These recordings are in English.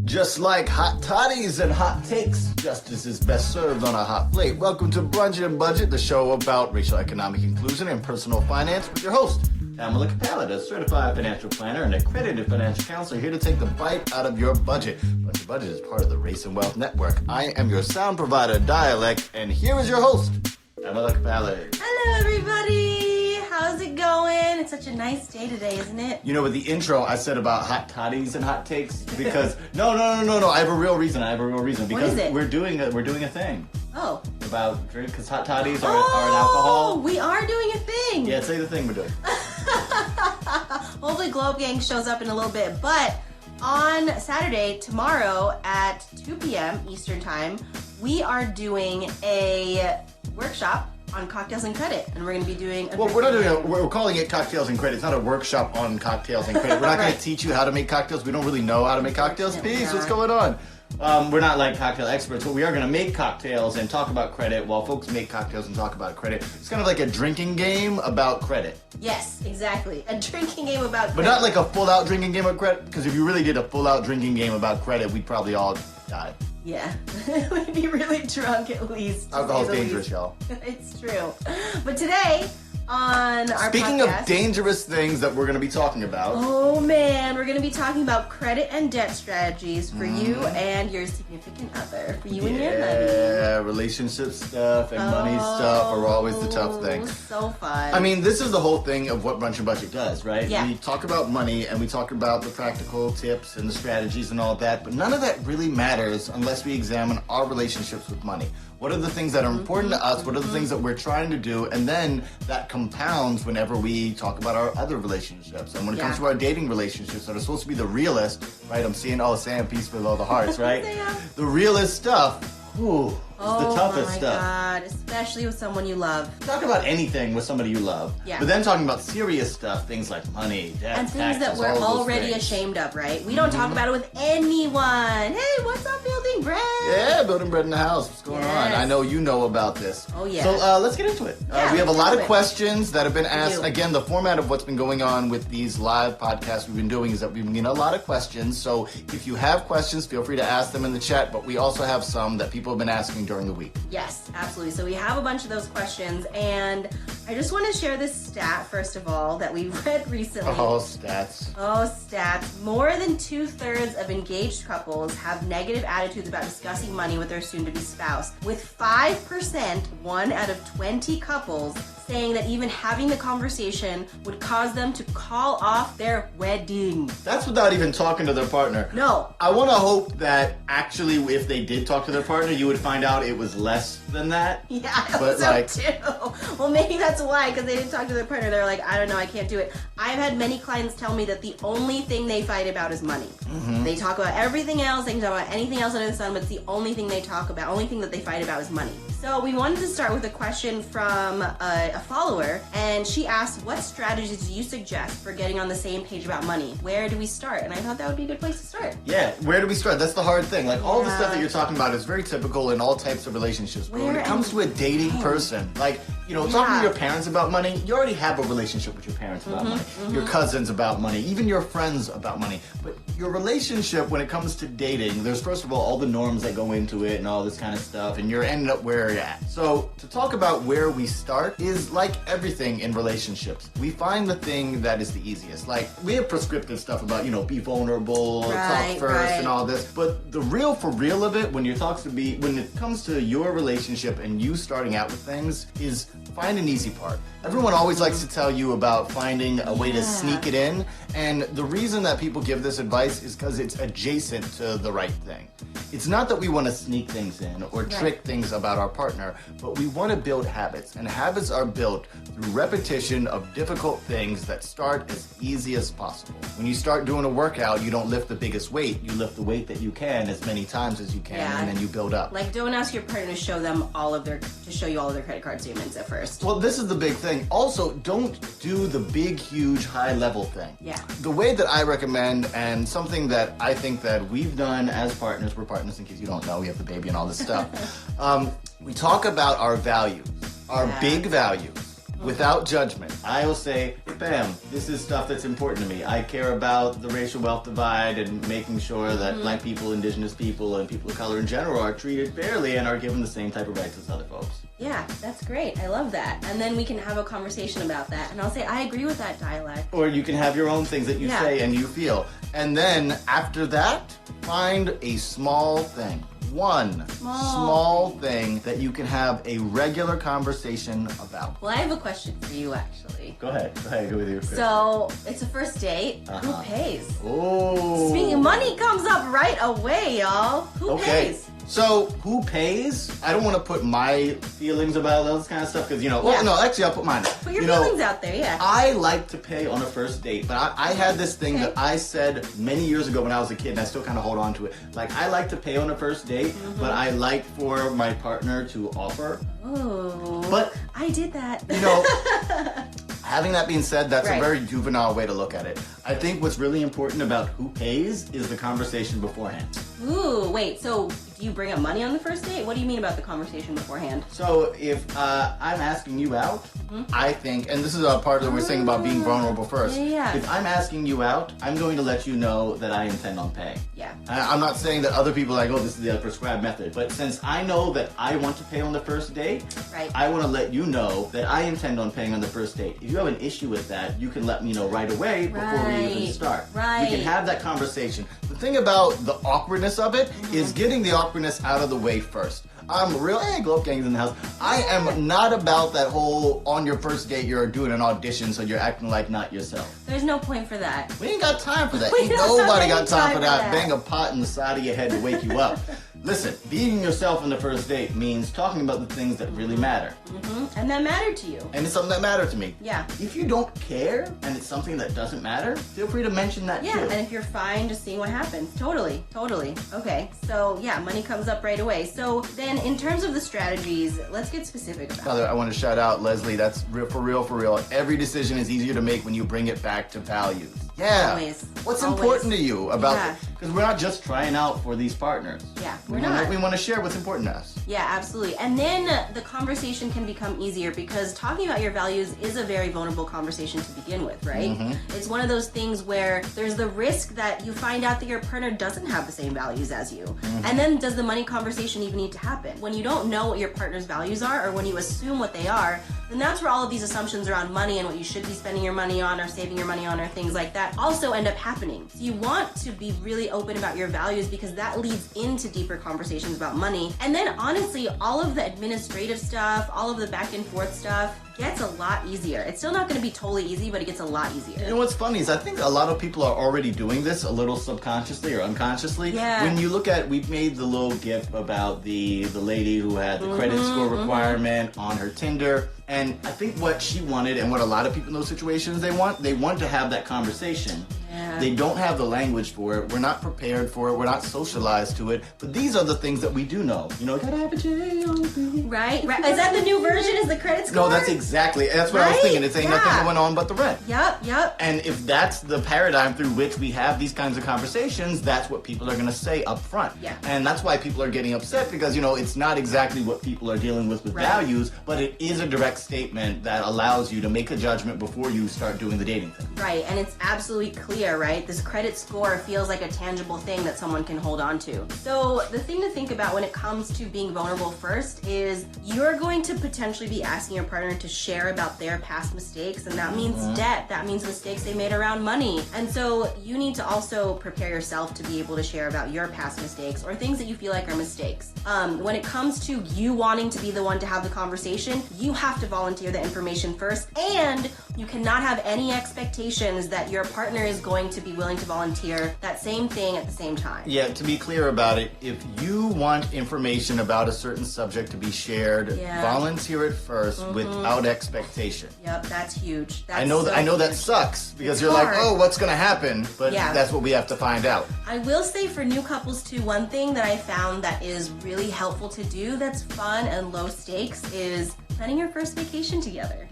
Just like hot toddies and hot takes, justice is best served on a hot plate. Welcome to Brunch and Budget, the show about racial economic inclusion and personal finance with your host, Pamela Capella, a certified financial planner and accredited financial counselor, here to take the bite out of your budget. Brunch and Budget is part of the Race and Wealth Network. I am your sound provider, Dialect, and here is your host, Pamela Capella. Hello, everybody. How's it going? It's such a nice day today, isn't it? You know, with the intro, I said about hot toddies and hot takes because no. I have a real reason. Because what is it? we're doing a thing. Oh. About drink, because hot toddies are an alcohol. We are doing a thing. Yeah, say the thing we're doing. Hopefully Globe Gang shows up in a little bit, but on Saturday, tomorrow at 2 p.m. Eastern Time, we are doing a workshop on cocktails and credit, and we're going to be doing we're calling it cocktails and credit. It's not a workshop on cocktails and credit. We're not going to teach you how to make cocktails. We don't really know how to make cocktails. Peace, what's going on? We're not like cocktail experts, but we are going to make cocktails and talk about credit while folks make cocktails and talk about credit. It's kind of like a drinking game about credit. Yes, exactly. A drinking game about credit. But not like a full-out drinking game about credit, because if you really did a full-out drinking game about credit, we'd probably all die. Yeah, we'd be really drunk at least. Alcohol's dangerous, y'all. It's true. But today, on our Speaking podcast, of dangerous things that we're going to be talking about. Oh man, we're going to be talking about credit and debt strategies for you and your significant other. For you and your money. Yeah, relationship stuff and money stuff are always the tough things. So fun. I mean, this is the whole thing of what Brunch and Budget does, right? Yeah. We talk about money and we talk about the practical tips and the strategies and all that, but none of that really matters unless we examine our relationships with money. What are the things that are important to us? What are the things that we're trying to do? And then that compounds whenever we talk about our other relationships. And when it comes to our dating relationships that are supposed to be the realest, right? I'm seeing, Sam, peace with all the hearts, right? The realest stuff. Ooh, it's the toughest stuff. Oh my God, especially with someone you love. Talk about anything with somebody you love. Yeah. But then talking about serious stuff, things like money, debt, and things taxes, that we're all those already things. ashamed of, right? We don't talk about it with anyone. Hey, what's up, building bread? Yeah, building bread in the house. What's going on? I know you know about this. Oh, yeah. So let's get into it. Yeah, we have a let's lot do of it. questions that have been asked. do. Again, the format of what's been going on with these live podcasts we've been doing is that we've been getting a lot of questions. So if you have questions, feel free to ask them in the chat. But we also have some that people have been asking during the week. Yes, absolutely. So we have a bunch of those questions, and I just want to share this stat, first of all, that we read recently. Oh, stats. Oh, stats. More than 2/3 of engaged couples have negative attitudes about discussing money with their soon-to-be spouse, with 5%, 1 out of 20 couples, saying that even having the conversation would cause them to call off their wedding. That's without even talking to their partner. No. I want to hope that actually, if they did talk to their partner, you would find out it was less than that. Yeah, I hope But, so like- too. Well, maybe that's why, because they didn't talk to their partner. They're like, I don't know, I can't do it. I've had many clients tell me that the only thing they fight about is money. They talk about everything else, they can talk about anything else under the sun, but it's the only thing they talk about, only thing that they fight about is money. So we wanted to start with a question from a follower, and she asked, what strategies do you suggest for getting on the same page about money? Where do we start? And I thought that would be a good place to start. Yeah, where do we start? That's the hard thing. Like, all the stuff that you're talking about is very typical in all types of relationships. But when it comes to a dating person, like, talking to your parents about money, you already have a relationship with your parents about money. Your cousins about money, even your friends about money. But your relationship, when it comes to dating, there's first of all the norms that go into it and all this kind of stuff, and you're ending up where you're at. So to talk about where we start is like everything in relationships. We find the thing that is the easiest. Like, we have prescriptive stuff about, be vulnerable, talk first, and all this. But the real for real of it, when it comes to your relationship and you starting out with things, is find an easy part. Everyone always likes to tell you about finding a way to sneak it in, and the reason that people give this advice is because it's adjacent to the right thing. It's not that we want to sneak things in or trick things about our partner, but we want to build habits, and habits are built through repetition of difficult things that start as easy as possible. When you start doing a workout, you don't lift the biggest weight, you lift the weight that you can as many times as you can, and then you build up. Like, don't ask your partner to show you all of their credit card statements at first. Well, this is the big thing. Also, don't do the big, huge, high-level thing. Yeah. The way that I recommend, and something that I think that we've done as partners, we're partners in case you don't know, we have the baby and all this stuff. We talk about our values, our big values. without judgment. I will say, hey, Pam, this is stuff that's important to me. I care about the racial wealth divide and making sure that Black people, Indigenous people, and people of color in general are treated fairly and are given the same type of rights as other folks. Yeah, that's great. I love that. And then we can have a conversation about that. And I'll say, I agree with that dialect. Or you can have your own things that you say and you feel. And then after that, find a small thing. One small thing that you can have a regular conversation about. Well, I have a question for you, actually. Go ahead. Go with your question. So, it's a first date. Who pays? Oh. Speaking, money comes up right away, y'all. Who pays? So, who pays? I don't want to put my feelings about those kind of stuff because, well, no, actually, I'll put mine. Put your feelings out there, yeah. I like to pay on a first date, but I had this thing that I said many years ago when I was a kid, and I still kind of hold on to it. Like, I like to pay on a first date, but I like for my partner to offer. Ooh. But I did that. Having that being said, that's a very juvenile way to look at it. I think what's really important about who pays is the conversation beforehand. Ooh, wait, so do you bring up money on the first date? What do you mean about the conversation beforehand? So if I'm asking you out, I think, and this is a part of what we're saying about being vulnerable first. Yeah. If I'm asking you out, I'm going to let you know that I intend on paying. Yeah. I'm not saying that other people are like, oh, this is the prescribed method. But since I know that I want to pay on the first date, I want to let you know that I intend on paying on the first date. If you have an issue with that, you can let me know right away before we even start. Right. We can have that conversation. The thing about the awkwardness of it is getting the awkwardness out of the way first. I'm real, Globe Gang's in the house. I am not about that whole, on your first date, you're doing an audition, so you're acting like not yourself. There's no point for that. We ain't got time for that. Ain't nobody got time for that. Bang a pot in the side of your head to wake you up. Listen, being yourself on the first date means talking about the things that really matter. And that mattered to you. And it's something that mattered to me. Yeah. If you don't care and it's something that doesn't matter, feel free to mention that too. Yeah, and if you're fine, just seeing what happens. Totally. Okay, so yeah, money comes up right away. So then in terms of the strategies, let's get specific about it. Father, I want to shout out Leslie. That's for real. Every decision is easier to make when you bring it back to values. Yeah. Always. What's important to you about because we're not just trying out for these partners. Yeah, we want to share what's important to us. Yeah, absolutely. And then the conversation can become easier because talking about your values is a very vulnerable conversation to begin with, right? It's one of those things where there's the risk that you find out that your partner doesn't have the same values as you. And then does the money conversation even need to happen? When you don't know what your partner's values are or when you assume what they are, then that's where all of these assumptions around money and what you should be spending your money on or saving your money on or things like that also end up happening. So you want to be really open about your values because that leads into deeper conversations about money. And then honestly, all of the administrative stuff, all of the back and forth stuff gets a lot easier. It's still not going to be totally easy, but it gets a lot easier. You know what's funny is I think a lot of people are already doing this a little subconsciously or unconsciously. Yeah. When you look at, we've made the little gif about the lady who had the credit score requirement on her Tinder. And I think what she wanted and what a lot of people in those situations they want to have that conversation. Yeah. They don't have the language for it. We're not prepared for it. We're not socialized to it. But these are the things that we do know. Gotta have a J-O-B. Right? Is that the new version? Is the credit score? No, that's what I was thinking. It's ain't nothing going on but the rent. Yep. And if that's the paradigm through which we have these kinds of conversations, that's what people are going to say up front. Yeah. And that's why people are getting upset because, it's not exactly what people are dealing with values, but it is a direct statement that allows you to make a judgment before you start doing the dating thing. Right, and it's absolutely clear, right? This credit score feels like a tangible thing that someone can hold on to. So the thing to think about when it comes to being vulnerable first is you're going to potentially be asking your partner to share about their past mistakes, and that means debt, that means mistakes they made around money. And so you need to also prepare yourself to be able to share about your past mistakes or things that you feel like are mistakes. When it comes to you wanting to be the one to have the conversation, you have to volunteer the information first, and you cannot have any expectations that your partner is going to be willing to volunteer that same thing at the same time. Yeah, to be clear about it, if you want information about a certain subject to be shared, volunteer it first without expectation. Yep, that's huge. I know that sucks because you're hard. like, oh, what's going to happen? But that's what we have to find out. I will say for new couples too, one thing that I found that is really helpful to do that's fun and low stakes is planning your first vacation together.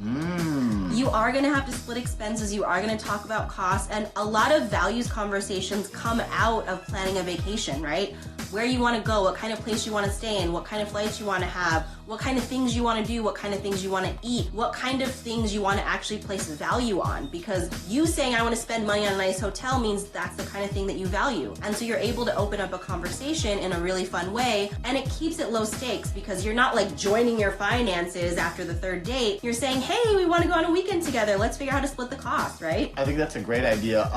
You are going to have to split expenses. You are going to talk about costs, and a lot of values conversations come out of planning a vacation, right? Where you want to go, what kind of place you want to stay in, what kind of flights you want to have, what kind of things you want to do, what kind of things you want to eat, what kind of things you want to actually place value on. Because you saying I want to spend money on a nice hotel means that's the kind of thing that you value. And so you're able to open up a conversation in a really fun way, and it keeps it low stakes because you're not like joining your finances after the third date. You're saying, hey, we want to go on a weekend together. Let's figure out how to split the cost, right? I think that's a great idea.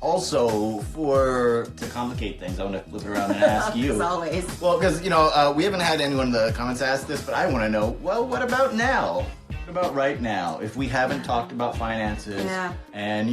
Also, to complicate things, I want to flip it around and ask you. As always. Well, because, we haven't had anyone in the comments ask this, but I want to know, well, what about now? What about right now? If we haven't talked about finances, and,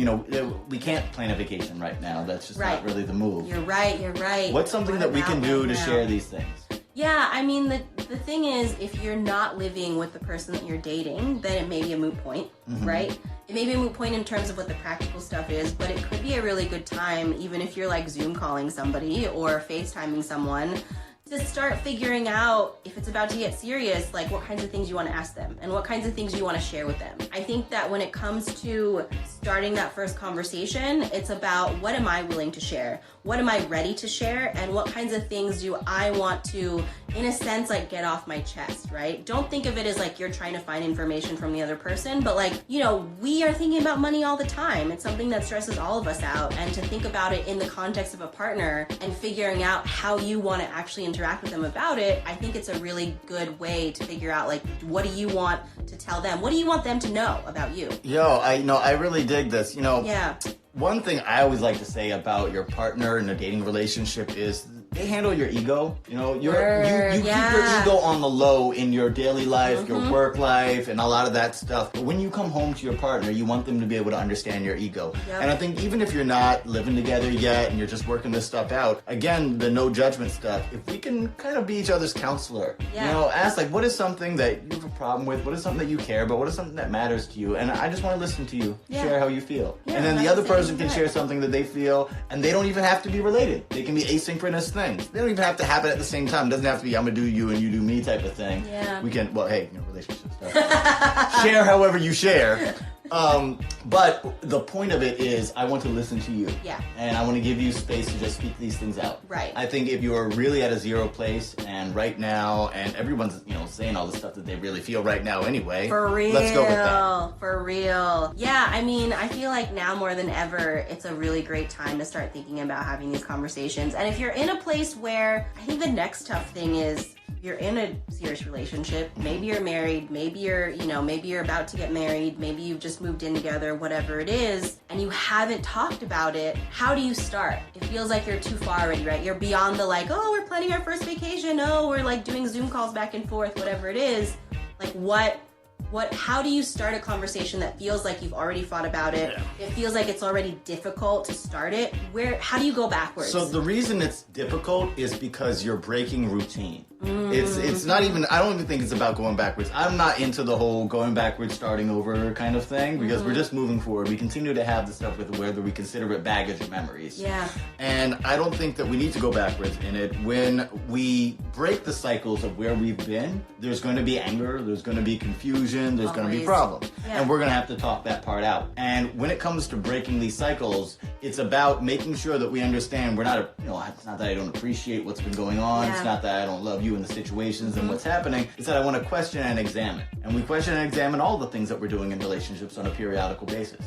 we can't plan a vacation right now. That's just not really the move. You're right. What's something that we can do to share these things? Yeah, I mean, the thing is, if you're not living with the person that you're dating, then it may be a moot point, right? It may be a moot point in terms of what the practical stuff is, but it could be a really good time, even if you're like Zoom calling somebody or FaceTiming someone, to start figuring out if it's about to get serious, like what kinds of things you want to ask them and what kinds of things you want to share with them. I think that when it comes to starting that first conversation, it's about what am I willing to share? What am I ready to share? And what kinds of things do I want to, in a sense, like get off my chest, right? Don't think of it as like you're trying to find information from the other person, but like, we are thinking about money all the time. It's something that stresses all of us out. And to think about it in the context of a partner and figuring out how you want to actually interact with them about it, I think it's a really good way to figure out like, what do you want to tell them? What do you want them to know about you? I really dig this. Yeah. One thing I always like to say about your partner in a dating relationship is they handle your ego. You keep your ego on the low in your daily life, your work life, and a lot of that stuff. But when you come home to your partner, you want them to be able to understand your ego. Yep. And I think even if you're not living together yet and you're just working this stuff out, again, the no judgment stuff, if we can kind of be each other's counselor, ask like, what is something that you have a problem with? What is something that you care about? What is something that matters to you? And I just want to listen to you, share how you feel. And then the other person can share something that they feel, and they don't even have to be related. They can be asynchronous things. They don't even have to happen at the same time. It doesn't have to be I'm gonna do you and you do me type of thing. Yeah. We can, relationship stuff. Share however you share. But the point of it is I want to listen to you. Yeah. And I want to give you space to just speak these things out. Right. I think if you are really at a zero place and right now, and everyone's, saying all the stuff that they really feel right now anyway. For real. Let's go with that. For real. Yeah, I mean, I feel like now more than ever, it's a really great time to start thinking about having these conversations. And if you're in a place where, I think the next tough thing is, you're in a serious relationship, maybe you're married, maybe you're about to get married, maybe you've just moved in together, whatever it is, and you haven't talked about it, how do you start? It feels like you're too far already, right? You're beyond the like, oh, we're planning our first vacation, oh, we're like doing Zoom calls back and forth, whatever it is. Like how do you start a conversation that feels like you've already thought about it? Yeah. It feels like it's already difficult to start it. How do you go backwards? So the reason it's difficult is because you're breaking routine. It's not even, I don't even think it's about going backwards. I'm not into the whole going backwards, starting over kind of thing because we're just moving forward. We continue to have the stuff with whether we consider it baggage or memories. Yeah. And I don't think that we need to go backwards in it. When we break the cycles of where we've been, there's going to be anger, there's going to be confusion, there's going to be problems. Yeah. And we're going to have to talk that part out. And when it comes to breaking these cycles, it's about making sure that we understand we're not, it's not that I don't appreciate what's been going on. Yeah. It's not that I don't love you in the situations and what's happening. It's that I want to question and examine. And we question and examine all the things that we're doing in relationships on a periodical basis.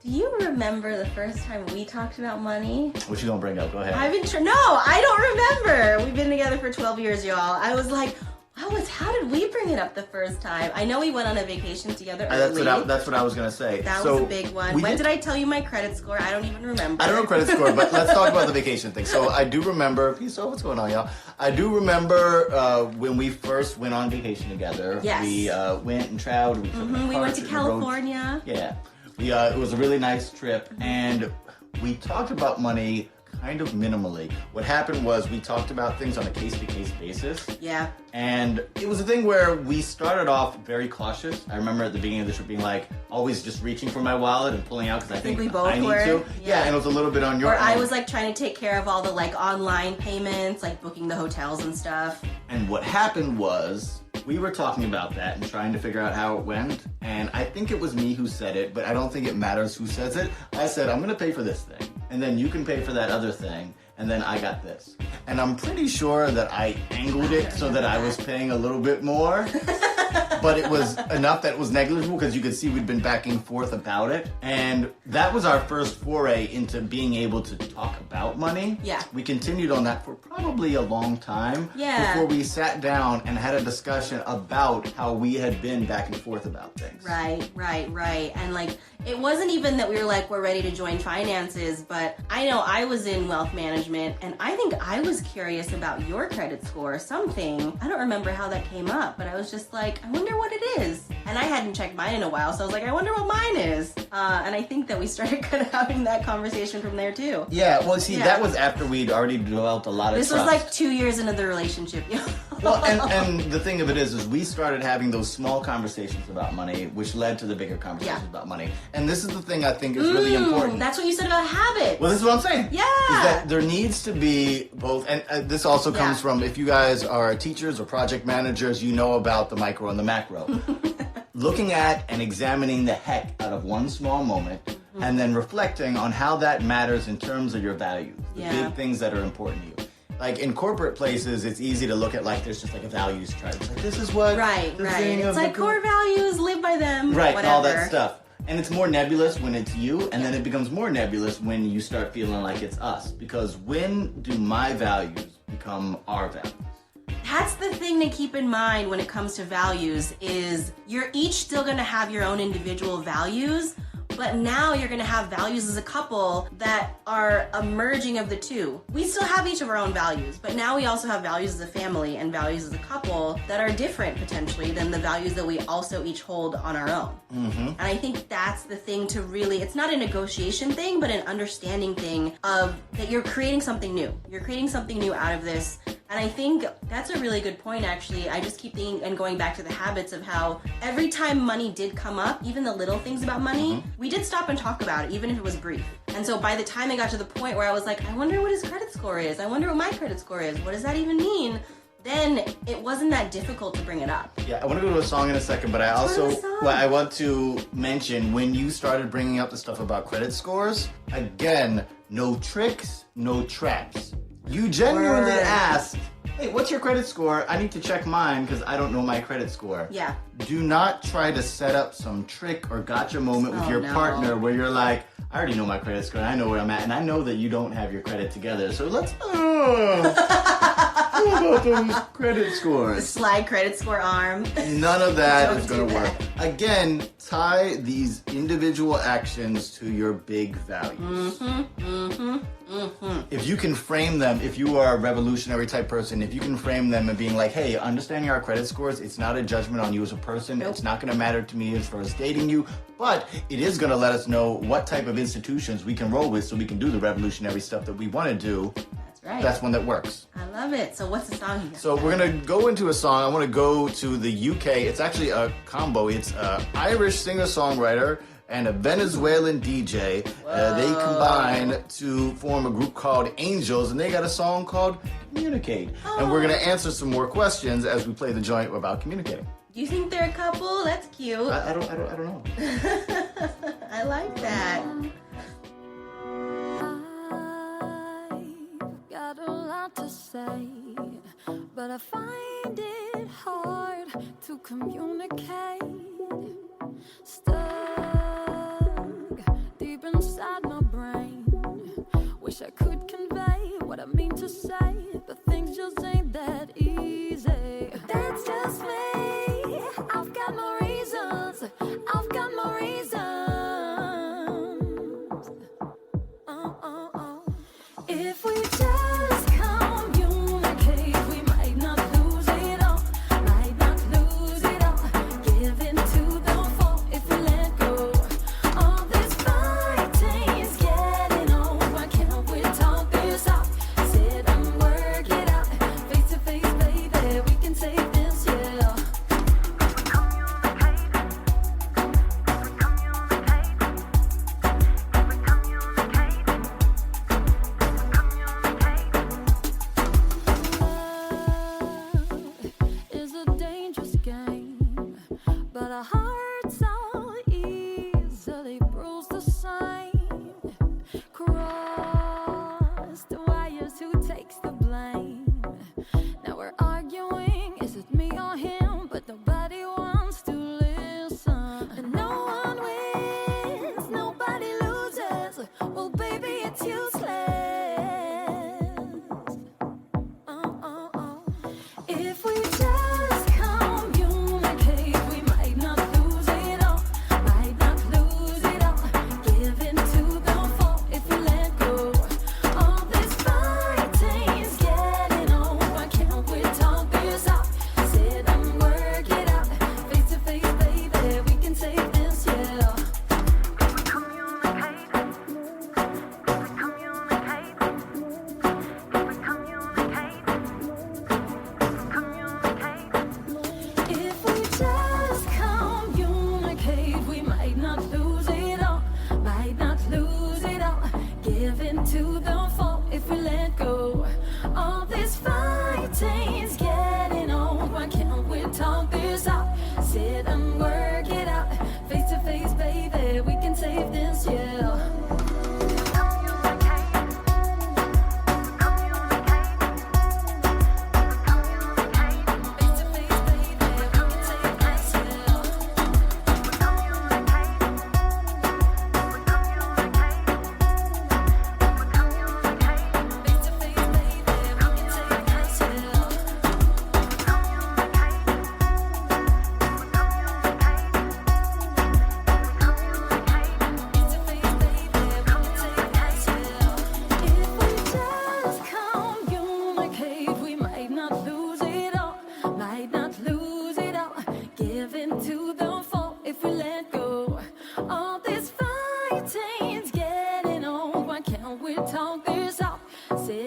Do you remember the first time we talked about money? What you gonna bring up? Go ahead. No, I don't remember. We've been together for 12 years, y'all. I was like, how did we bring it up the first time? I know we went on a vacation together early. That's what I was gonna say. That was a big one. When did I tell you my credit score? I don't even remember. I don't know credit score, but let's talk about the vacation thing. So I do remember. So what's going on, y'all? I do remember when we first went on vacation together. Yes. We went and traveled. We went to California. Yeah. It was a really nice trip, and we talked about money kind of minimally. What happened was we talked about things on a case-to-case basis. Yeah. And it was a thing where we started off very cautious. I remember at the beginning of the trip being like, always just reaching for my wallet and pulling out because I think we both I need were. to. Yeah, and it was a little bit on your end. Or I was like trying to take care of all the like online payments, like booking the hotels and stuff. And what happened was we were talking about that and trying to figure out how it went. And I think it was me who said it, but I don't think it matters who says it. I said, I'm going to pay for this thing. and then you can pay for that other thing, and then I got this. And I'm pretty sure that I angled it so that I was paying a little bit more. But it was enough that it was negligible because you could see we'd been back and forth about it. And that was our first foray into being able to talk about money. Yeah. We continued on that for probably a long time before we sat down and had a discussion about how we had been back and forth about things. Right. And like, it wasn't even that we were like, we're ready to join finances, but I know I was in wealth management and I think I was curious about your credit score, something. I don't remember how that came up, but I was just like, I wonder what it is. And I hadn't checked mine in a while, so I was like, I wonder what mine is. And I think that we started kind of having that conversation from there too. Yeah, well, see, that was after we'd already developed a lot of trust. This was like 2 years into the relationship. Well, and the thing of it is we started having those small conversations about money, which led to the bigger conversations about money. And this is the thing I think is really important. That's what you said about habits. Well, this is what I'm saying. Yeah. Is that there needs to be both, and this also comes from, if you guys are teachers or project managers, you know about the micro and the macro. Looking at and examining the heck out of one small moment, and then reflecting on how that matters in terms of your values, the big things that are important to you. Like in corporate places, it's easy to look at like there's just like a values chart. It's like this is what It's like core values, live by them, right, whatever. all that stuff. And it's more nebulous when it's you, and then it becomes more nebulous when you start feeling like it's us. Because when do my values become our values? That's the thing to keep in mind when it comes to values is you're each still going to have your own individual values, but now you're going to have values as a couple that are a merging of the two. We still have each of our own values, but now we also have values as a family and values as a couple that are different potentially than the values that we also each hold on our own. And I think that's the thing to really, it's not a negotiation thing, but an understanding thing of that you're creating something new. You're creating something new out of this. And I think that's a really good point, actually. I just keep thinking and going back to the habits of how every time money did come up, even the little things about money, we did stop and talk about it, even if it was brief. And so by the time it got to the point where I was like, I wonder what his credit score is. I wonder what my credit score is. What does that even mean? Then it wasn't that difficult to bring it up. Yeah, I want to go to a song in a second, but I want to mention when you started bringing up the stuff about credit scores, again, no tricks, no traps. You genuinely asked, hey, what's your credit score? I need to check mine because I don't know my credit score. Yeah. Do not try to set up some trick or gotcha moment with your partner where you're like, I already know my credit score and I know where I'm at and I know that you don't have your credit together. So let's about those credit scores. Slide credit score arm. None of that is going to work. Again, tie these individual actions to your big values. If you can frame them, if you are a revolutionary type person, if you can frame them and being like, hey, understanding our credit scores, it's not a judgment on you as a person. It's not going to matter to me as far as dating you, but it is going to let us know what type of institutions we can roll with so we can do the revolutionary stuff that we want to do. Right. That's one that works. I love it. So what's the song here? So we're going to go into a song. I want to go to the UK. It's actually a combo. It's an Irish singer-songwriter and a Venezuelan DJ. They combine to form a group called Angels, and they got a song called Communicate. And we're going to answer some more questions as we play the joint about communicating. Do you think they're a couple? That's cute. I don't know. I like that. Got a lot to say, but I find it hard to communicate. Stuck deep inside my brain. Wish I could convey what I mean to say, but things just ain't that easy. That's just me. I've got my reasons. I've got my reasons. If we just communicate, we might not lose it all. Might not lose it all. Give in to the fall if we let go. All this fighting is getting old. Why can't we talk this out? Sit and work it out. Face to face, baby, we can take this, yeah.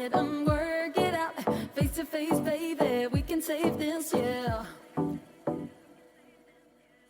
it and work it out. Face to face, baby, we can save this, yeah.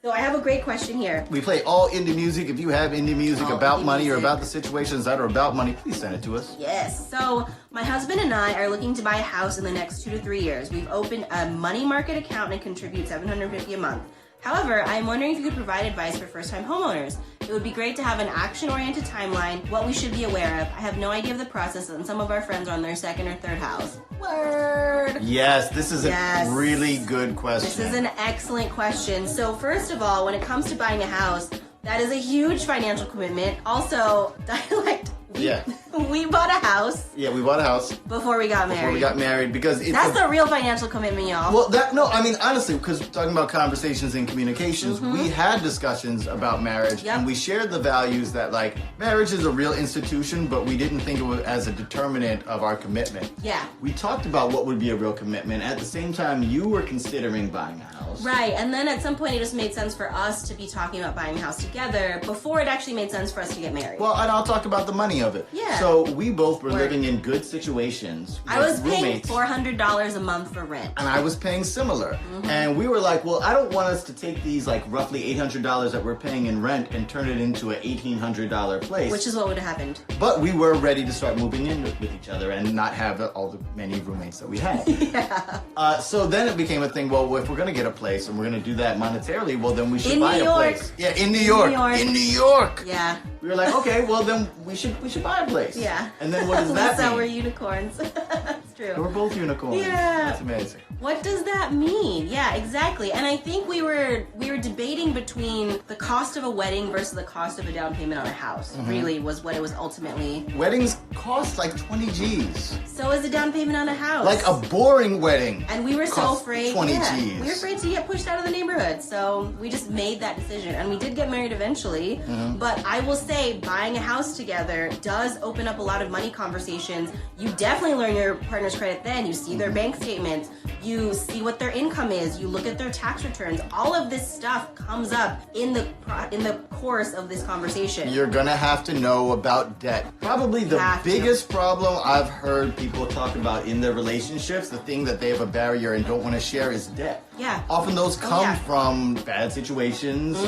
So I have a great question here. We play all indie music. If you have indie music All about indie money or music. about the situations that are about money, please send it to us. Yes. So my husband and I are looking to buy a house in the next 2 to 3 years. We've opened a money market account and contribute $750 a month. However, I'm wondering if you could provide advice for first-time homeowners. It would be great to have an action-oriented timeline, what we should be aware of. I have no idea of the process, and some of our friends are on their second or third house. Word! Yes, this is Yes. a really good question. This is an excellent question. So first of all, when it comes to buying a house, that is a huge financial commitment. Also, dialect. Yeah. We bought a house Yeah, we bought a house before we got married. before we got married because it's That's the real financial commitment, y'all. well, I mean, honestly, because talking about conversations and communications, we had discussions about marriage, Yep. and we shared the values that, like, marriage is a real institution, but we didn't think of it as a determinant of our commitment. Yeah. We talked about what would be a real commitment. At the same time, you were considering buying a house. Right, and then at some point it just made sense for us to be talking about buying a house together before it actually made sense for us to get married. Well, and I'll talk about the money of it. Yeah. So we both were Word. living in good situations. I with was paying roommates. $400 a month for rent. And I was paying similar. Mm-hmm. And we were like, well, I don't want us to take these like roughly $800 that we're paying in rent and turn it into a $1,800 place. Which is what would have happened. But we were ready to start moving in with each other and not have all the many roommates that we had. Yeah. So then it became a thing, well, if we're going to get a place and we're going to do that monetarily, well, then we should In buy New a York. place. Yeah, in New York. York. In New York. Yeah. We were like, okay, well, then we should buy a place. Yeah. And then what does that So mean? we're unicorns. That's true. We're both unicorns. Yeah. That's amazing. What does that mean? Yeah, exactly. And I think we were debating between the cost of a wedding versus the cost of a down payment on a house. Mm-hmm. Really was what it was ultimately. Weddings cost like 20 G's. So is a down payment on a house. Like a boring wedding. And we were so costs afraid. 20 yeah, G's. we were afraid to get pushed out of the neighborhood. So we just made that decision. And we did get married eventually. Mm-hmm. But I will say buying a house together does open up a lot of money conversations. You definitely learn your partner's credit then. You see their Mm-hmm. bank statements. You see what their income is. You look at their tax returns. All of this stuff comes up in the course of this conversation. You're gonna have to know about debt. Probably the Have to. biggest problem I've heard people talk about in their relationships, the thing that they have a barrier and don't want to share is debt. Yeah. Often those come yeah. from bad situations.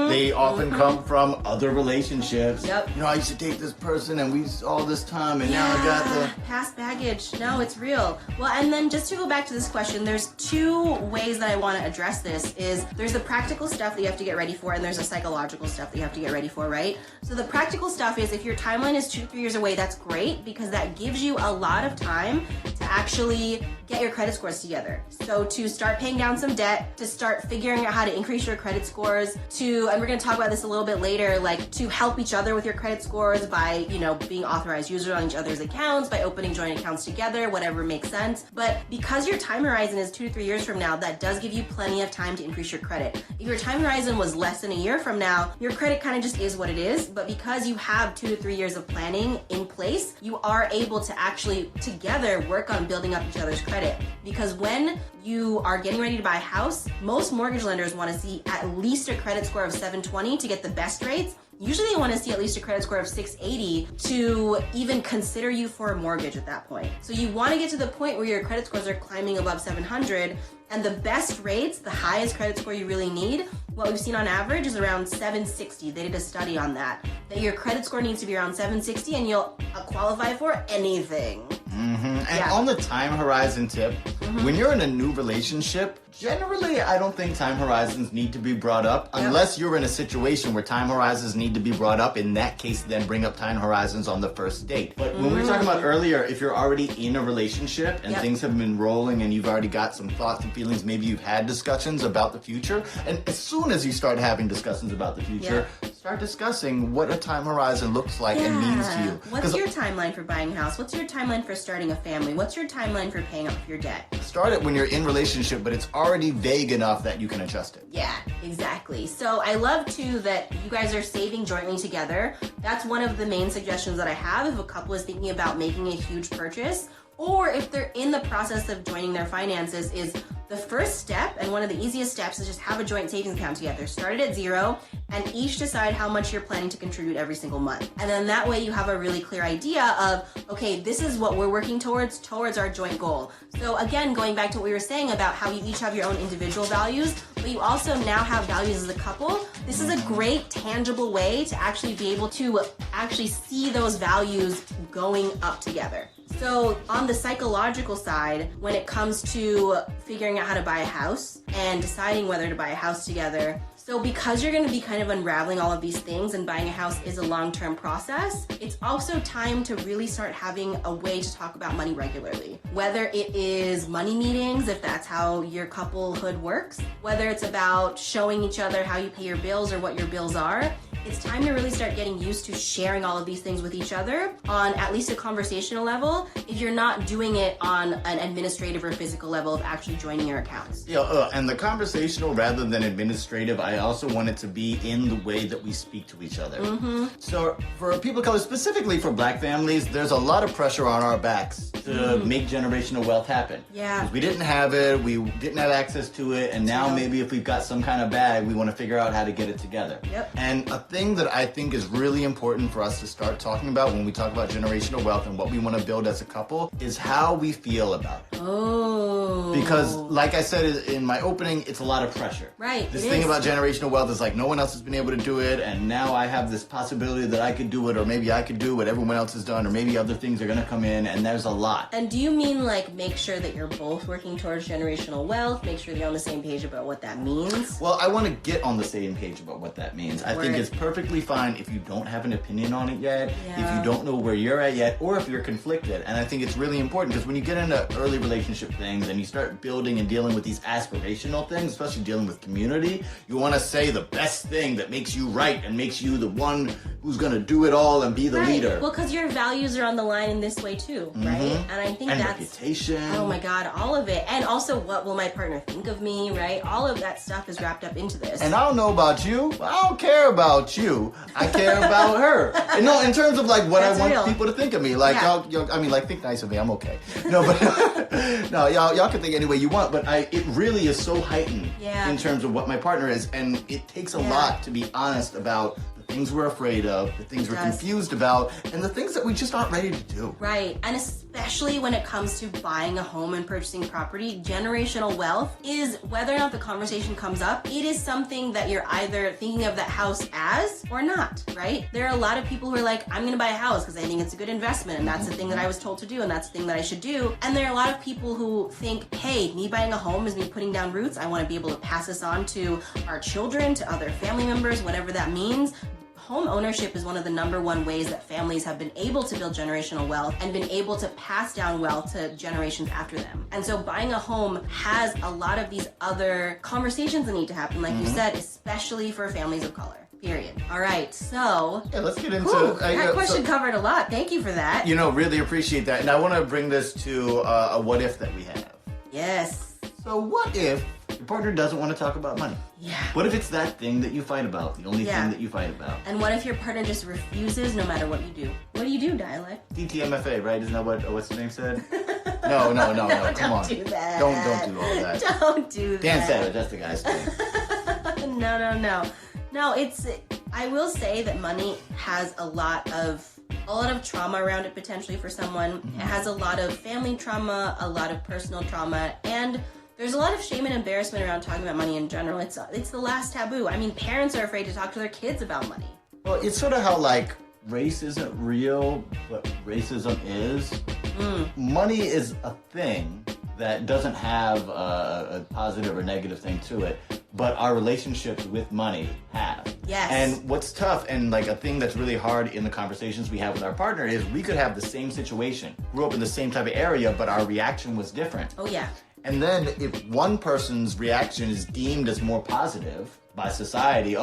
They often come from other relationships. Yep. You know, I used to date this person and we all this time and now I got the... past baggage. No, it's real. Well, and then just to go back to this question, there's two ways that I want to address this. Is there's the practical stuff that you have to get ready for, and there's the psychological stuff that you have to get ready for, right? So the practical stuff is if your timeline is 2 to 3 years away, that's great because that gives you a lot of time to actually get your credit scores together. So to start paying down some debt, to start figuring out how to increase your credit scores, and we're going to talk about this a little bit later, like to help each other with your credit scores by, being authorized users on each other's accounts, by opening joint accounts together, whatever makes sense. But because your time horizon is 2 to 3 years from now, that does give you plenty of time to increase your credit. If your time horizon was less than a year from now, your credit kind of just is what it is. But because you have 2 to 3 years of planning in place, you are able to actually together work on building up each other's credit. Because when you are getting ready to buy a house, most mortgage lenders want to see at least a credit score of 720 to get the best rates. Usually they want to see at least a credit score of 680 to even consider you for a mortgage at that point. So you want to get to the point where your credit scores are climbing above 700, and the best rates, the highest credit score you really need, what we've seen on average is around 760. They did a study on that your credit score needs to be around 760 and you'll qualify for anything. And Yeah. on the time horizon tip, when you're in a new relationship, generally I don't think time horizons need to be brought up unless you're in a situation where time horizons need to be brought up. In that case, then bring up time horizons on the first date. But when we were talking about earlier, if you're already in a relationship and Yep. things have been rolling and you've already got some thoughts and feelings, maybe you've had discussions about the future, and as soon as you start having discussions about the future, start discussing what a time horizon looks like and means to you. What's 'Cause your timeline for buying a house? What's your timeline for starting a family? What's your timeline for paying off your debt? start it when you're in relationship, but it's already vague enough that you can adjust it. Yeah, exactly. So I love too that you guys are saving jointly together. That's one of the main suggestions that I have if a couple is thinking about making a huge purchase, or if they're in the process of joining their finances, is the first step, and one of the easiest steps, is just have a joint savings account together. Start it at 0 and each decide how much you're planning to contribute every single month. And then that way you have a really clear idea of, okay, this is what we're working towards our joint goal. So again, going back to what we were saying about how you each have your own individual values, but you also now have values as a couple. This is a great tangible way to actually be able to actually see those values going up together. So on the psychological side, when it comes to figuring out how to buy a house and deciding whether to buy a house together, so because you're going to be kind of unraveling all of these things, and buying a house is a long-term process, it's also time to really start having a way to talk about money regularly. Whether it is money meetings, if that's how your couplehood works, whether it's about showing each other how you pay your bills or what your bills are, it's time to really start getting used to sharing all of these things with each other on at least a conversational level, if you're not doing it on an administrative or physical level of actually joining your accounts. Yeah, and the conversational rather than administrative, I also want it to be in the way that we speak to each other. So for people of color, specifically for Black families, there's a lot of pressure on our backs to make generational wealth happen. Yeah. 'Cause we didn't have it, we didn't have access to it, and now maybe if we've got some kind of bag, we want to figure out how to get it together. Yep. And a thing that I think is really important for us to start talking about when we talk about generational wealth and what we want to build as a couple is how we feel about it. Oh. Because, like I said in my opening, it's a lot of pressure. Right, This it thing is. about generational wealth is like no one else has been able to do it, and now I have this possibility that I could do it, or maybe I could do what everyone else has done, or maybe other things are going to come in, and there's a lot. And do you mean like make sure that you're both working towards generational wealth, make sure you're on the same page about what that means? Well, I want to get on the same page about what that means. I think Word. it's perfectly fine if you don't have an opinion on it yet, if Yeah. you don't know where you're at yet, or if you're conflicted. And I think it's really important because when you get into early relationship things and you start building and dealing with these aspirational things, especially dealing with community, you want to say the best thing that makes you right and makes you the one who's going to do it all and be the leader. Well, because your values are on the line in this way too, right? And I think And that's reputation. oh my god, all of it. And also, what will my partner think of me, right? All of that stuff is wrapped up into this. And I don't know about you, but I don't care about you. I care about her. And no, in terms of like what That's I want real. people to think of me. Like Yeah. y'all, I mean, like think nice of me. I'm okay. No, but no, y'all can think any way you want. But it really is so heightened Yeah. in terms of what my partner is, and it takes a Yeah. lot to be honest about the things we're afraid of, the things we're does. confused about, and the things that we just aren't ready to do. Right, and especially when it comes to buying a home and purchasing property, generational wealth is, whether or not the conversation comes up, it is something that you're either thinking of that house as or not, right? There are a lot of people who are like, I'm gonna buy a house because I think it's a good investment and that's the thing that I was told to do and that's the thing that I should do. And there are a lot of people who think, hey, me buying a home is me putting down roots. I wanna be able to pass this on to our children, to other family members, whatever that means. Home ownership is one of the #1 ways that families have been able to build generational wealth and been able to pass down wealth to generations after them. And so buying a home has a lot of these other conversations that need to happen, like you said, especially for families of color. Period. All right, so Yeah, let's get into that question covered a lot. Thank you for that. You know, really appreciate that, and I want to bring this to a what if that we have. Yes. So what if your partner doesn't want to talk about money? Yeah. What if it's that thing that you fight about, the only Yeah. thing that you fight about? And what if your partner just refuses no matter what you do? What do you do, Dialect? DTMFA, right? Isn't that what's the name said? No, come don't on. do that. Don't do all that. Don't do that. Dan Savage, that's the guy's name. No, I will say that money has a lot of trauma around it potentially for someone. It has a lot of family trauma, a lot of personal trauma, and there's a lot of shame and embarrassment around talking about money in general. It's the last taboo. I mean, parents are afraid to talk to their kids about money. Well, it's sort of how like race isn't real, but racism is. Money is a thing that doesn't have a positive or negative thing to it, but our relationships with money have. Yes. And what's tough and like a thing that's really hard in the conversations we have with our partner is we could have the same situation, grew up in the same type of area, but our reaction was different. Oh yeah. And then if one person's reaction is deemed as more positive by society, you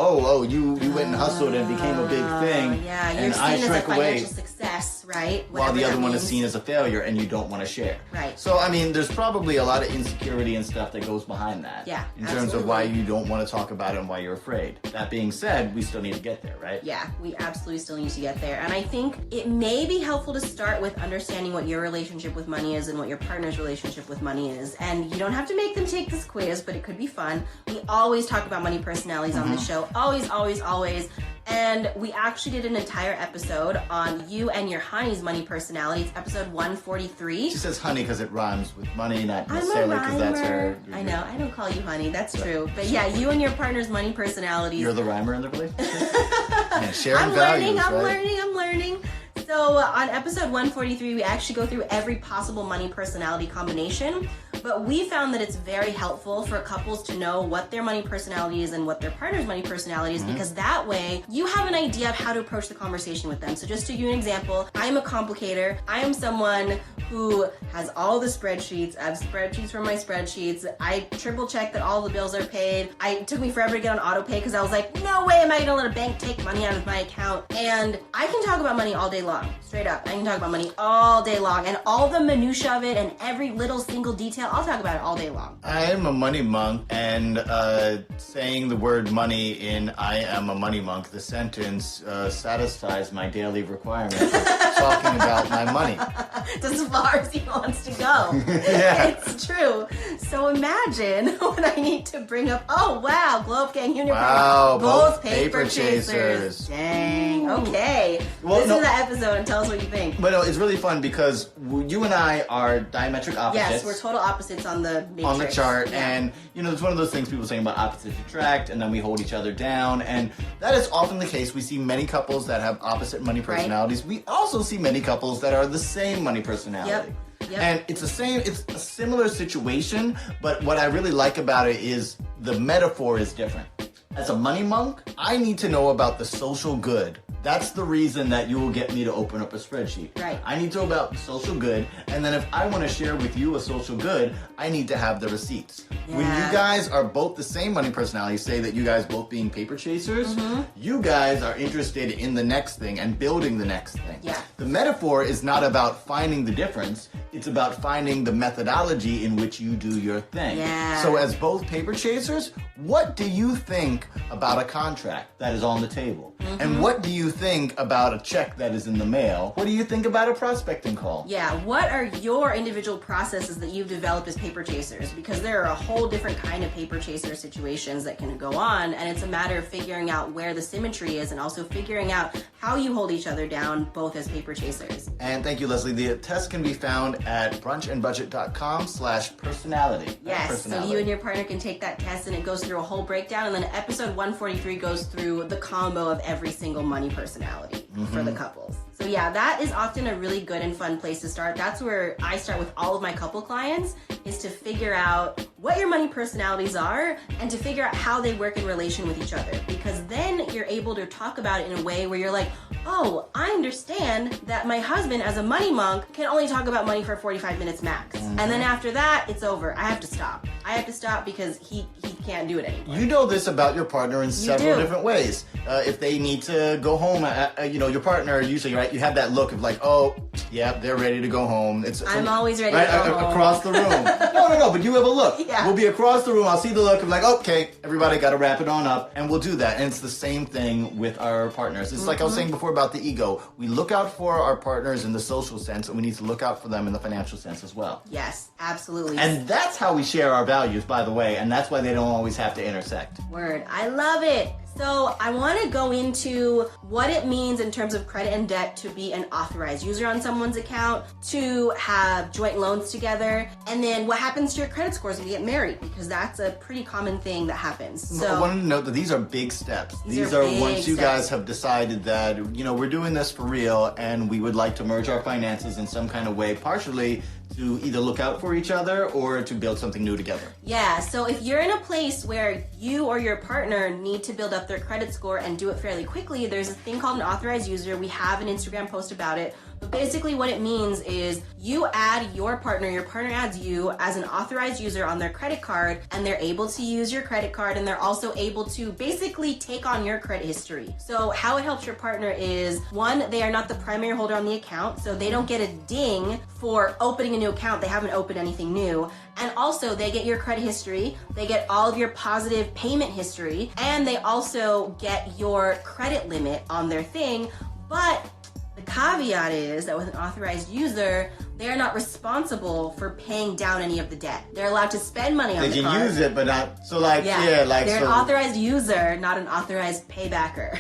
went and hustled and became a big thing, Yeah, you're and seen I as a shrank away. financial success Right. while the Whatever other that one is means. seen as a failure and you don't want to share. Right. So, I mean, there's probably a lot of insecurity and stuff that goes behind that. Yeah, In terms of why absolutely. you don't want to talk about it and why you're afraid. That being said, we still need to get there, right? Yeah, we absolutely still need to get there. And I think it may be helpful to start with understanding what your relationship with money is and what your partner's relationship with money is. And you don't have to make them take this quiz, but it could be fun. We always talk about money personalities on the show. Always, always, always. And we actually did an entire episode on you and your honey's money personality. It's episode 143. She says honey because it rhymes with money, not I'm a necessarily because that's rhymer. her. I know, I don't call you honey, that's true. But yeah, you and your partner's money personalities. You're the rhymer in the relationship? Yeah, sharing I'm values, I'm right? learning. So on episode 143, we actually go through every possible money personality combination, but we found that it's very helpful for couples to know what their money personality is and what their partner's money personality is, because that way you have an idea of how to approach the conversation with them. So just to give you an example, I'm a complicator. I am someone who has all the spreadsheets. I have spreadsheets for my spreadsheets. I triple check that all the bills are paid. It took me forever to get on auto pay because I was like, no way am I gonna let a bank take money out of my account. And I can talk about money all day long, straight up. I can talk about money all day long, and all the minutia of it and every little single detail, I'll talk about it all day long. I am a money monk, and saying the word money in I am a money monk, the sentence satisfies my daily requirement of talking about my money. It's as far as he wants to go. Yeah. It's true. So imagine when I need to bring up, oh wow, Glow Up Gang Unicorn. Wow, both both paper paper chasers. chasers. Dang. Okay. Well, This no- is the episode, and tell us what you think. But no, it's really fun because you and I are diametric opposites. Yes, we're total opposites on the matrix. On the chart, Yeah. and it's one of those things people saying about opposites attract, and then we hold each other down, and that is often the case. We see many couples that have opposite money personalities. We also see many couples that are the same money personality. Yep. And it's a similar situation, but what I really like about it is the metaphor is different. As a money monk, I need to know about the social good. That's the reason that you will get me to open up a spreadsheet. Right. I need to know about the social good, and then if I want to share with you a social good, I need to have the receipts. When Yeah. you guys are both the same money personality, say that you guys both being paper chasers, you guys are interested in the next thing and building the next thing. Yeah. The metaphor is not about finding the difference, it's about finding the methodology in which you do your thing. Yeah. So as both paper chasers, what do you think about a contract that is on the table? And what do you think about a check that is in the mail? What do you think about a prospecting call? Yeah, what are your individual processes that you've developed as paper chasers? Because there are a whole different kind of paper chaser situations that can go on, and it's a matter of figuring out where the symmetry is and also figuring out how you hold each other down both as paper chasers. And thank you, Leslie. The test can be found at brunchandbudget.com/personality. Yes, so you and your partner can take that test, and it goes through a whole breakdown, and then episode 143 goes through the combo of every single money personality for the couples. So yeah, that is often a really good and fun place to start. That's where I start with all of my couple clients, is to figure out what your money personalities are and to figure out how they work in relation with each other. Because then you're able to talk about it in a way where you're like, oh, I understand that my husband as a money monk can only talk about money for 45 minutes max. And then after that, it's over. I have to stop. I have to stop because he can't do it anymore. You know this about your partner in several do. different ways. If they need to go home, your partner usually, right? You have that look of like, oh, yeah, they're ready to go home. I'm always ready to go home. Across the room. No, but you have a look. Yeah. We'll be across the room. I'll see the look of like, okay, everybody got to wrap it on up, and we'll do that. And it's the same thing with our partners. It's like I was saying before about the ego. We look out for our partners in the social sense, and we need to look out for them in the financial sense as well. Yes, absolutely. And that's how we share our values, by the way, and that's why they don't always have to intersect. Word. I love it. So I want to go into what it means in terms of credit and debt to be an authorized user on someone's account, to have joint loans together, and then what happens to your credit scores when you get married, because that's a pretty common thing that happens. I So wanted to note that these are big steps. These These are are big once you steps. guys have decided that, we're doing this for real and we would like to merge our finances in some kind of way, partially to either look out for each other or to build something new together. yeah, so if you're in a place where you or your partner need to build up their credit score and do it fairly quickly, there's a thing called an authorized user. We have an Instagram post about it, But basically what it means is you add your partner adds you as an authorized user on their credit card, and they're able to use your credit card, and they're also able to basically take on your credit history. So how it helps your partner is, one, they are not the primary holder on the account, so they don't get a ding for opening a new account. They haven't opened anything new. And also they get your credit history, they get all of your positive payment history, and they also get your credit limit on their thing. But the caveat is that with an authorized user, they're not responsible for paying down any of the debt. They're allowed to spend money on They the can card. use it, but not. So like, They're an so. authorized user, not an authorized paybacker.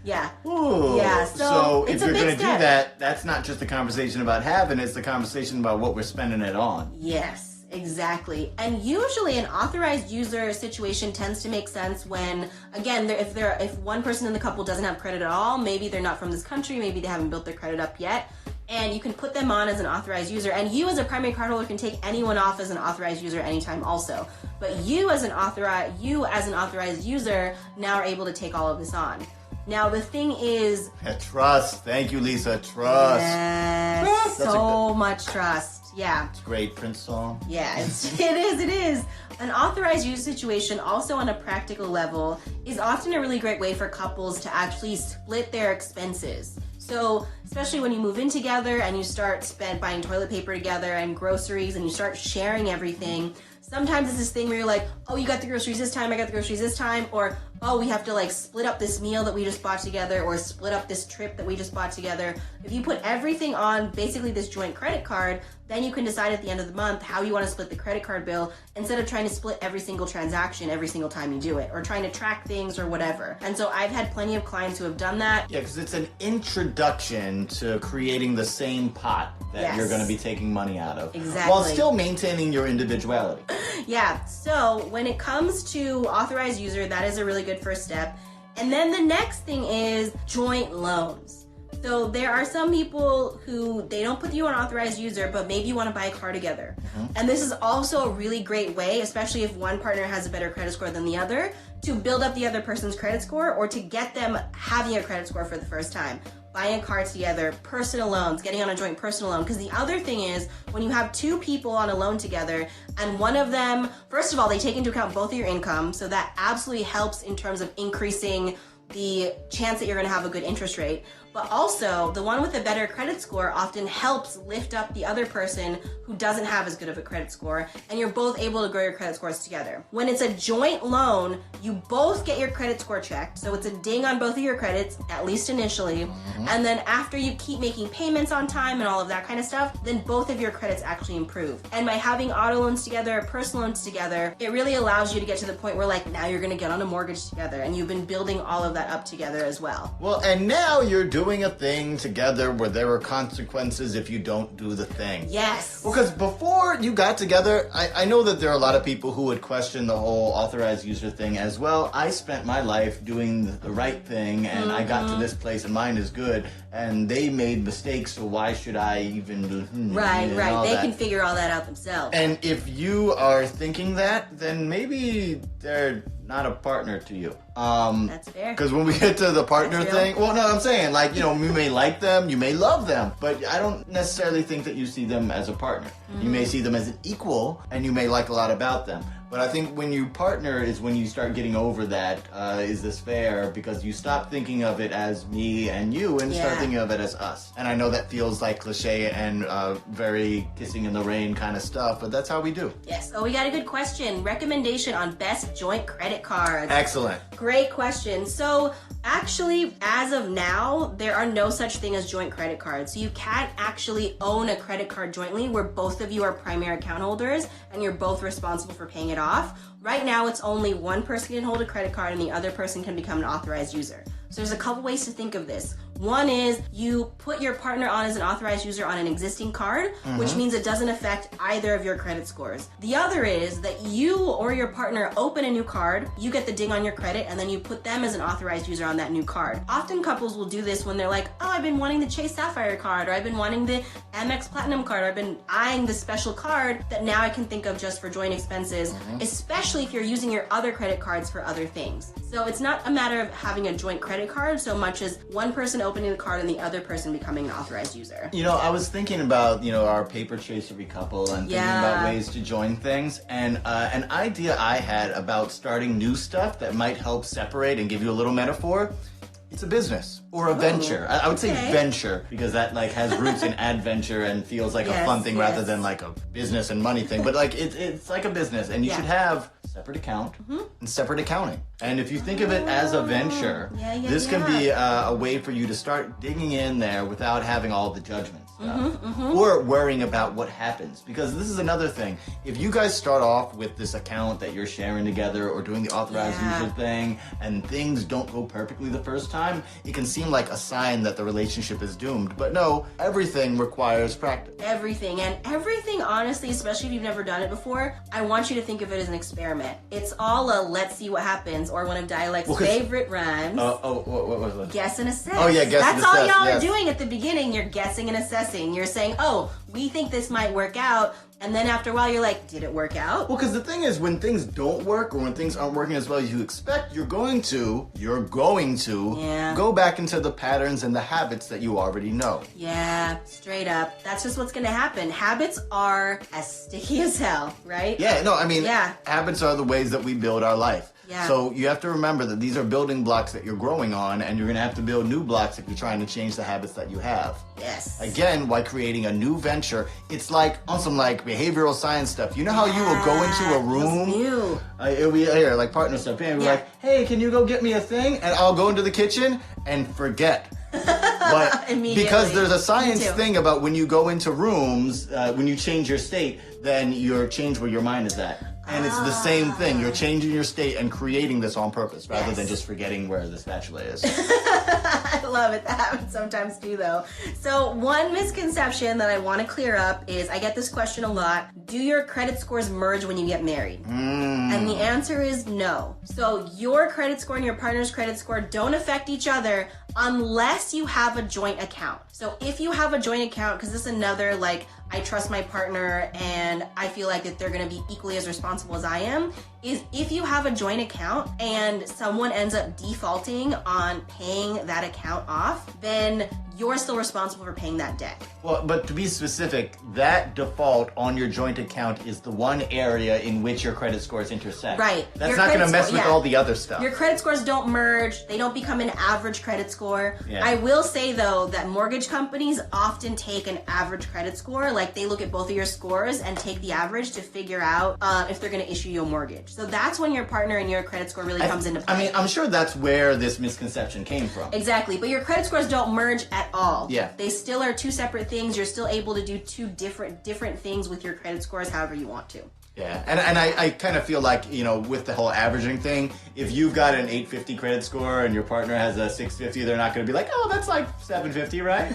Yeah. Ooh. Yeah, so if it's a you're big gonna do step. that, that's not just a conversation about having; it's the conversation about what we're spending it on. Yes, exactly. And usually an authorized user situation tends to make sense when, again, if one person in the couple doesn't have credit at all, maybe they're not from this country, maybe they haven't built their credit up yet, and you can put them on as an authorized user. And you as a primary cardholder can take anyone off as an authorized user anytime also. But you as an authorized user now are able to take all of this on. Now the thing is, Trust. Thank you, Lisa. Trust. yes, That's a so much trust. Yeah. Great Prince song. Yeah, it is. An authorized user situation, also on a practical level, is often a really great way for couples to actually split their expenses. So, especially when you move in together and you start buying toilet paper together and groceries and you start sharing everything, sometimes it's this thing where you're like, oh, you got the groceries this time, I got the groceries this time, or, oh, we have to like split up this meal that we just bought together, or split up this trip that we just bought together. If you put everything on basically this joint credit card, then you can decide at the end of the month how you want to split the credit card bill instead of trying to split every single transaction every single time you do it, or trying to track things or whatever. And so I've had plenty of clients who have done that. Yeah, because it's an introduction to creating the same pot that Yes. you're going to be taking money out of. Exactly. While still maintaining your individuality. Yeah, so when it comes to authorized user, that is a really good first step. And then the next thing is joint loans. So there are some people who they don't put you on authorized user, but maybe you want to buy a car together. And this is also a really great way, especially if one partner has a better credit score than the other, to build up the other person's credit score or to get them having a credit score for the first time. Buying a car together, personal loans, getting on a joint personal loan. Because the other thing is, when you have two people on a loan together and one of them, first of all, they take into account both of your income, so that absolutely helps in terms of increasing the chance that you're going to have a good interest rate. But also, the one with a better credit score often helps lift up the other person who doesn't have as good of a credit score, and you're both able to grow your credit scores together. When it's a joint loan, you both get your credit score checked, so it's a ding on both of your credits, at least initially, and then after you keep making payments on time and all of that kind of stuff, then both of your credits actually improve. And by having auto loans together, personal loans together, it really allows you to get to the point where like now you're going to get on a mortgage together, and you've been building all of that up together as well. Well, and now you're doing a thing together where there are consequences if you don't do the thing. Yes. Well, because before you got together, I know that there are a lot of people who would question the whole authorized user thing as well. I spent my life doing the right thing, and I got to this place, and mine is good, and they made mistakes, so why should I even do Right. all They that. can figure all that out themselves. And if you are thinking that, then maybe they're not a partner to you. That's fair. Because when we get to the partner That's real. thing, well, no, I'm saying, like, you know, you may like them, you may love them, but I don't necessarily think that you see them as a partner. You may see them as an equal, and you may like a lot about them. But I think when you partner is when you start getting over that, is this fair? Because you stop thinking of it as me and you and start Yeah. thinking of it as us. And I know that feels like cliche and very kissing in the rain kind of stuff, but that's how we do. Yes. Oh, we got a good question. Recommendation on best joint credit cards. Excellent. Great question. So actually, as of now, there are no such thing as joint credit cards. So you can't actually own a credit card jointly where both of you are primary account holders and you're both responsible for paying it off. Right now, it's only one person can hold a credit card and the other person can become an authorized user. So there's a couple ways to think of this. One is you put your partner on as an authorized user on an existing card, which means it doesn't affect either of your credit scores. The other is that you or your partner open a new card, you get the ding on your credit, and then you put them as an authorized user on that new card. Often couples will do this when they're like, oh, I've been wanting the Chase Sapphire card, or I've been wanting the Amex Platinum card, or I've been eyeing the special card that now I can think of just for joint expenses, especially if you're using your other credit cards for other things. So it's not a matter of having a joint credit card so much as one person opening the card and the other person becoming an authorized user. You know, I was thinking about, our paper chasery couple and thinking about ways to join things. And an idea I had about starting new stuff that might help separate and give you a little metaphor. It's a business or a venture. I would say venture because that has roots in adventure and feels like a fun thing rather than like a business and money thing. But it's like a business, and you should have separate account and separate accounting. And if you think of it as a venture, this can be a way for you to start digging in there without having all the judgment stuff or worrying about what happens. Because this is another thing. If you guys start off with this account that you're sharing together or doing the authorized user thing and things don't go perfectly the first time, it can seem like a sign that the relationship is doomed. But no, everything requires practice. Everything, honestly, especially if you've never done it before, I want you to think of it as an experiment. It's all a let's see what happens, or one of Dialect's favorite rhymes. What was that? Guess and assess. Oh yeah, guess and assess. That's all y'all are doing at the beginning. You're guessing and assessing. You're saying, oh, we think this might work out. And then after a while, you're like, did it work out? Well, because the thing is, when things don't work or when things aren't working as well as you expect, you're going to go back into the patterns and the habits that you already know. Yeah, straight up. That's just what's going to happen. Habits are as sticky as hell, right? Yeah, no, I mean, habits are the ways that we build our life. Yeah. So you have to remember that these are building blocks that you're growing on, and you're going to have to build new blocks if you're trying to change the habits that you have. Yes. Again, while creating a new venture, it's like on some behavioral science stuff. You know how you will go into a room? It'll be here, like partner stuff. And we're like, hey, can you go get me a thing? And I'll go into the kitchen and forget. But because there's a science thing about when you go into rooms, when you change your state, then you're changed where your mind is at. And it's the same thing. You're changing your state and creating this on purpose rather than just forgetting where the spatula is. I love it. That happens sometimes too, though. So one misconception that I want to clear up is, I get this question a lot. Do your credit scores merge when you get married? And the answer is no. So your credit score and your partner's credit score don't affect each other unless you have a joint account. So if you have a joint account, because this is another, I trust my partner and I feel like that they're going to be equally as responsible as I am, is if you have a joint account and someone ends up defaulting on paying that account off, then you're still responsible for paying that debt. Well, but to be specific, that default on your joint account is the one area in which your credit scores intersect. Right. That's not going to mess with all the other stuff. Your credit scores don't merge. They don't become an average credit score. Yeah. I will say, though, that mortgage companies often take an average credit score. They look at both of your scores and take the average to figure out if they're going to issue you a mortgage. So that's when your partner and your credit score really comes into play. I mean, I'm sure that's where this misconception came from. Exactly. But your credit scores don't merge at all. Yeah. They still are two separate things. You're still able to do two different things with your credit scores however you want to. Yeah, and I kind of feel like, with the whole averaging thing, if you've got an 850 credit score and your partner has a 650, they're not going to be like, oh, that's like 750, right?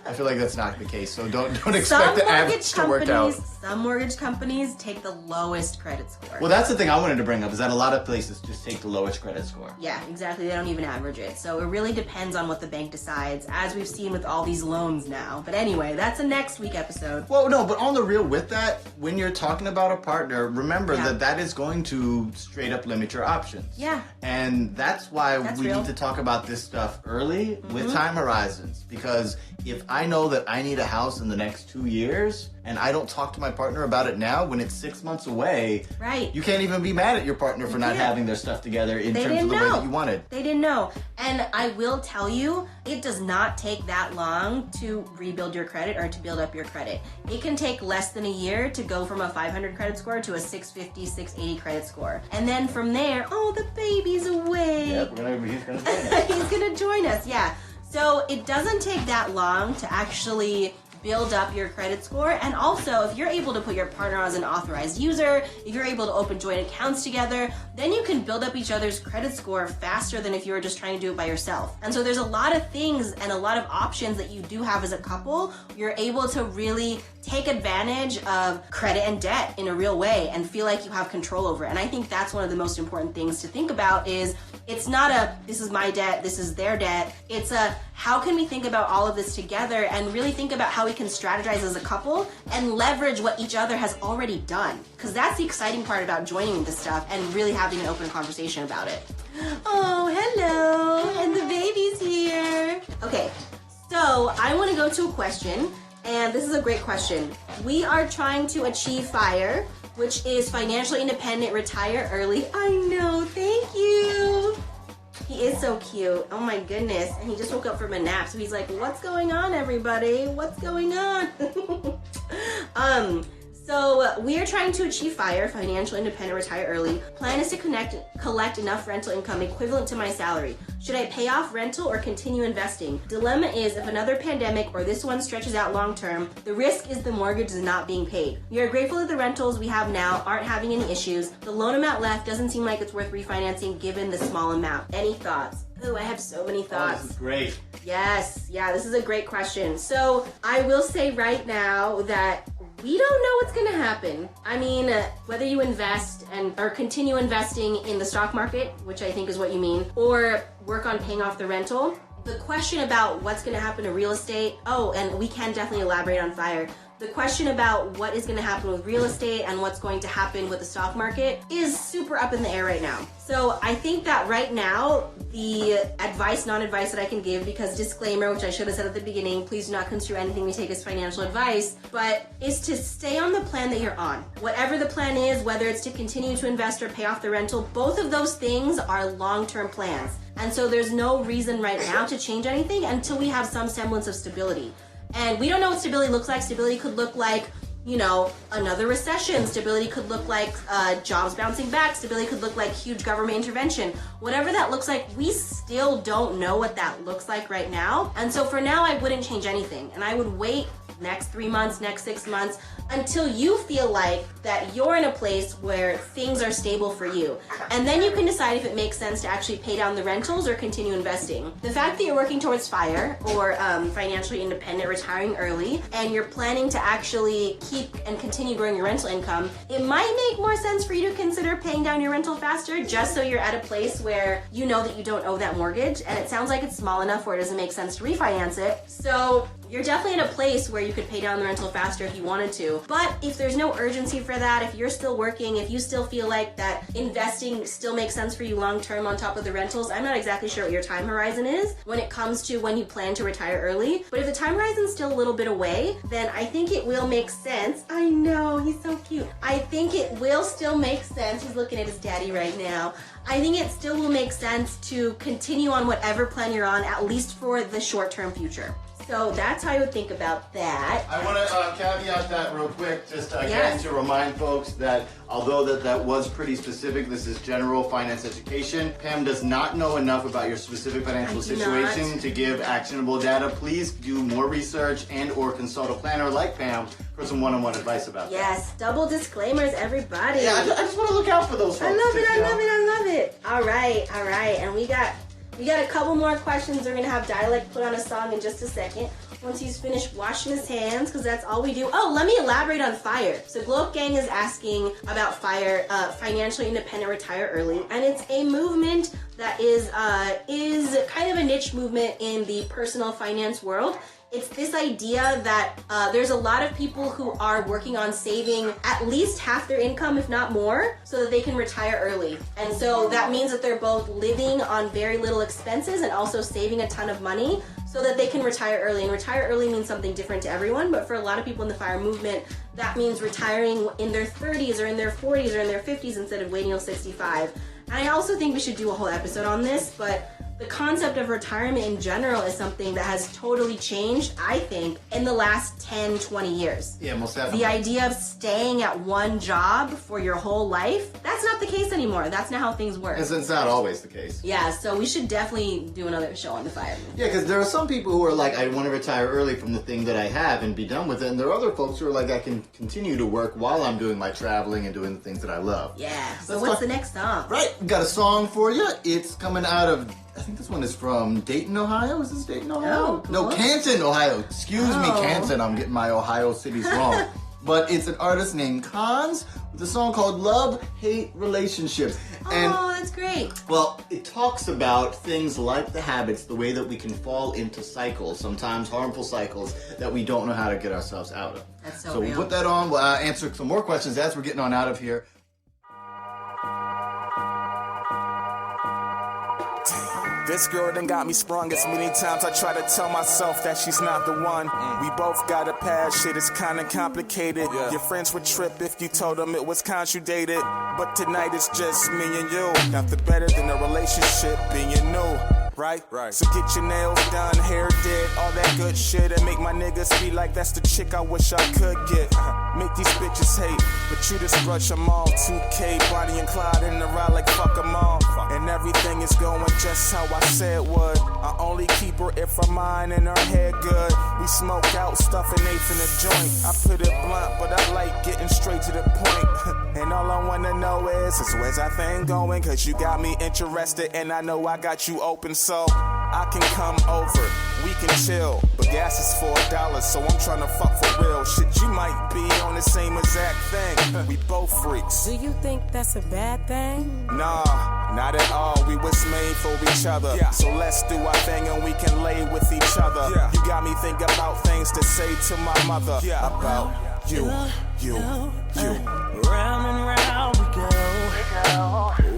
I feel like that's not the case, so don't expect the average to work out. Some mortgage companies take the lowest credit score. Well, that's the thing I wanted to bring up, is that a lot of places just take the lowest credit score. Yeah, exactly. They don't even average it. So it really depends on what the bank decides, as we've seen with all these loans now. But anyway, that's a next week episode. Well, no, but on the real with that, when you're talking about a partner, remember that is going to straight up limit your options. Yeah. And that's why we need to talk about this stuff early with time horizons. Because if I know that I need a house in the next 2 years and I don't talk to my partner about it now, when it's 6 months away, right, you can't even be mad at your partner for not having their stuff together in terms of the way that you wanted. They didn't know. And I will tell you, it does not take that long to rebuild your credit or to build up your credit. It can take less than a year to go from a 500 credit score to a 650, 680 credit score. And then from there, the baby's away. Yep, he's gonna join us. He's gonna join us, yeah. So it doesn't take that long to actually build up your credit score. And also, if you're able to put your partner as an authorized user, if you're able to open joint accounts together, then you can build up each other's credit score faster than if you were just trying to do it by yourself. And so there's a lot of things and a lot of options that you do have as a couple. You're able to really take advantage of credit and debt in a real way and feel like you have control over it. And I think that's one of the most important things to think about is it's not this is my debt, this is their debt. It's how can we think about all of this together and really think about how we can strategize as a couple and leverage what each other has already done. Because that's the exciting part about joining this stuff and really having an open conversation about it. Oh, hello, and the baby's here. Okay, so I want to go to a question, and this is a great question. We are trying to achieve FIRE, which is financially independent, retire early. I know, thank you. He is so cute. Oh my goodness. And he just woke up from a nap, so he's like, what's going on, everybody? What's going on? So we are trying to achieve FIRE, financial independent, retire early. Plan is to collect enough rental income equivalent to my salary. Should I pay off rental or continue investing? Dilemma is if another pandemic or this one stretches out long term, the risk is the mortgage is not being paid. We are grateful that the rentals we have now aren't having any issues. The loan amount left doesn't seem like it's worth refinancing given the small amount. Any thoughts? Ooh, I have so many thoughts. Oh, this is great. Yes, yeah, this is a great question. So I will say right now that we don't know what's gonna happen. I mean, whether you invest or continue investing in the stock market, which I think is what you mean, or work on paying off the rental. The question about what's gonna happen to real estate, and we can definitely elaborate on FIRE. The question about what is going to happen with real estate and what's going to happen with the stock market is super up in the air right now. So I think that right now, the advice, non-advice that I can give, because disclaimer, which I should have said at the beginning, please do not construe anything we take as financial advice, but is to stay on the plan that you're on. Whatever the plan is, whether it's to continue to invest or pay off the rental, both of those things are long-term plans. And so there's no reason right now to change anything until we have some semblance of stability. And we don't know what stability looks like. Stability could look like, another recession. Stability could look like jobs bouncing back. Stability could look like huge government intervention. Whatever that looks like, we still don't know what that looks like right now. And so for now, I wouldn't change anything. And I would wait next 3 months, next 6 months, until you feel like that you're in a place where things are stable for you. And then you can decide if it makes sense to actually pay down the rentals or continue investing. The fact that you're working towards FIRE, or financially independent, retiring early, and you're planning to actually keep and continue growing your rental income, it might make more sense for you to consider paying down your rental faster, just so you're at a place where you know that you don't owe that mortgage, and it sounds like it's small enough where it doesn't make sense to refinance it. So you're definitely in a place where you could pay down the rental faster if you wanted to. But if there's no urgency for that, if you're still working, if you still feel like that investing still makes sense for you long term on top of the rentals, I'm not exactly sure what your time horizon is when it comes to when you plan to retire early. But if the time horizon's still a little bit away, then I think it will make sense. I know, he's so cute. I think it will still make sense. He's looking at his daddy right now. I think it still will make sense to continue on whatever plan you're on, at least for the short-term future. So that's how I would think about that. I want to caveat that real quick, just again to remind folks that although that was pretty specific, this is general finance education. Pam does not know enough about your specific financial situation to give actionable data. Please do more research and or consult a planner like Pam for some one-on-one advice about that. Yes, double disclaimers, everybody. Yeah, I just want to look out for those folks. I love it. All right. And we got a couple more questions. We're gonna have Dialect put on a song in just a second. Once he's finished washing his hands, because that's all we do. Oh, let me elaborate on FIRE. So Glow Up Gang is asking about FIRE, financially independent, retire early, and it's a movement that is kind of a niche movement in the personal finance world. It's this idea that there's a lot of people who are working on saving at least half their income, if not more, so that they can retire early. And so that means that they're both living on very little expenses and also saving a ton of money so that they can retire early. And retire early means something different to everyone, but for a lot of people in the FIRE movement, that means retiring in their 30s or in their 40s or in their 50s instead of waiting till 65. And I also think we should do a whole episode on this, but the concept of retirement in general is something that has totally changed, I think, in the last 10, 20 years. Yeah, most definitely. The idea of staying at one job for your whole life, that's not the case anymore. That's not how things work. It's not always the case. Yeah, so we should definitely do another show on the FIRE movement. Yeah, because there are some people who are like, I want to retire early from the thing that I have and be done with it. And there are other folks who are like, I can continue to work while I'm doing my traveling and doing the things that I love. Yeah, so what's the next song? Right, we got a song for you. It's coming out of, I think this one is from Dayton, Ohio. Is this Dayton, Ohio? Oh, cool. No, Canton, Ohio. Excuse me, Canton. I'm getting my Ohio cities wrong. But it's an artist named Cons with a song called Love, Hate, Relationships. And, that's great. well, it talks about things like the habits, the way that we can fall into cycles, sometimes harmful cycles, that we don't know how to get ourselves out of. That's so So real. we'll put that on. We'll answer some more questions as we're getting on out of here. This girl done got me sprung as many times I try to tell myself that she's not the one. We both got a past, shit is kinda complicated. Your friends would trip if you told them it was conjugated. But tonight it's just me and you. Nothing better than a relationship being new. Right? So get your nails done, hair did, all that good shit, and make my niggas feel like that's the chick I wish I could get. Make these bitches hate, but you just brush them all. 2K, Bonnie and Clyde in the ride like fuck them all. And everything is going just how I said it would. I only keep her if her mind and her head good. We smoke out, stuffing eighth in the joint. I put it blunt, but I like getting straight to the point. And all I wanna know is where's that thing going? Cause you got me interested, and I know I got you open, so I can come over, we can chill. But gas is $4, so I'm tryna fuck for real. Shit, you might be on the same exact thing. We both freaks. Do you think that's a bad thing? Nah, not at all. We was made for each other. So let's do our thing and we can lay with each other. You got me thinking about things to say to my mother. About you. Round and round we go.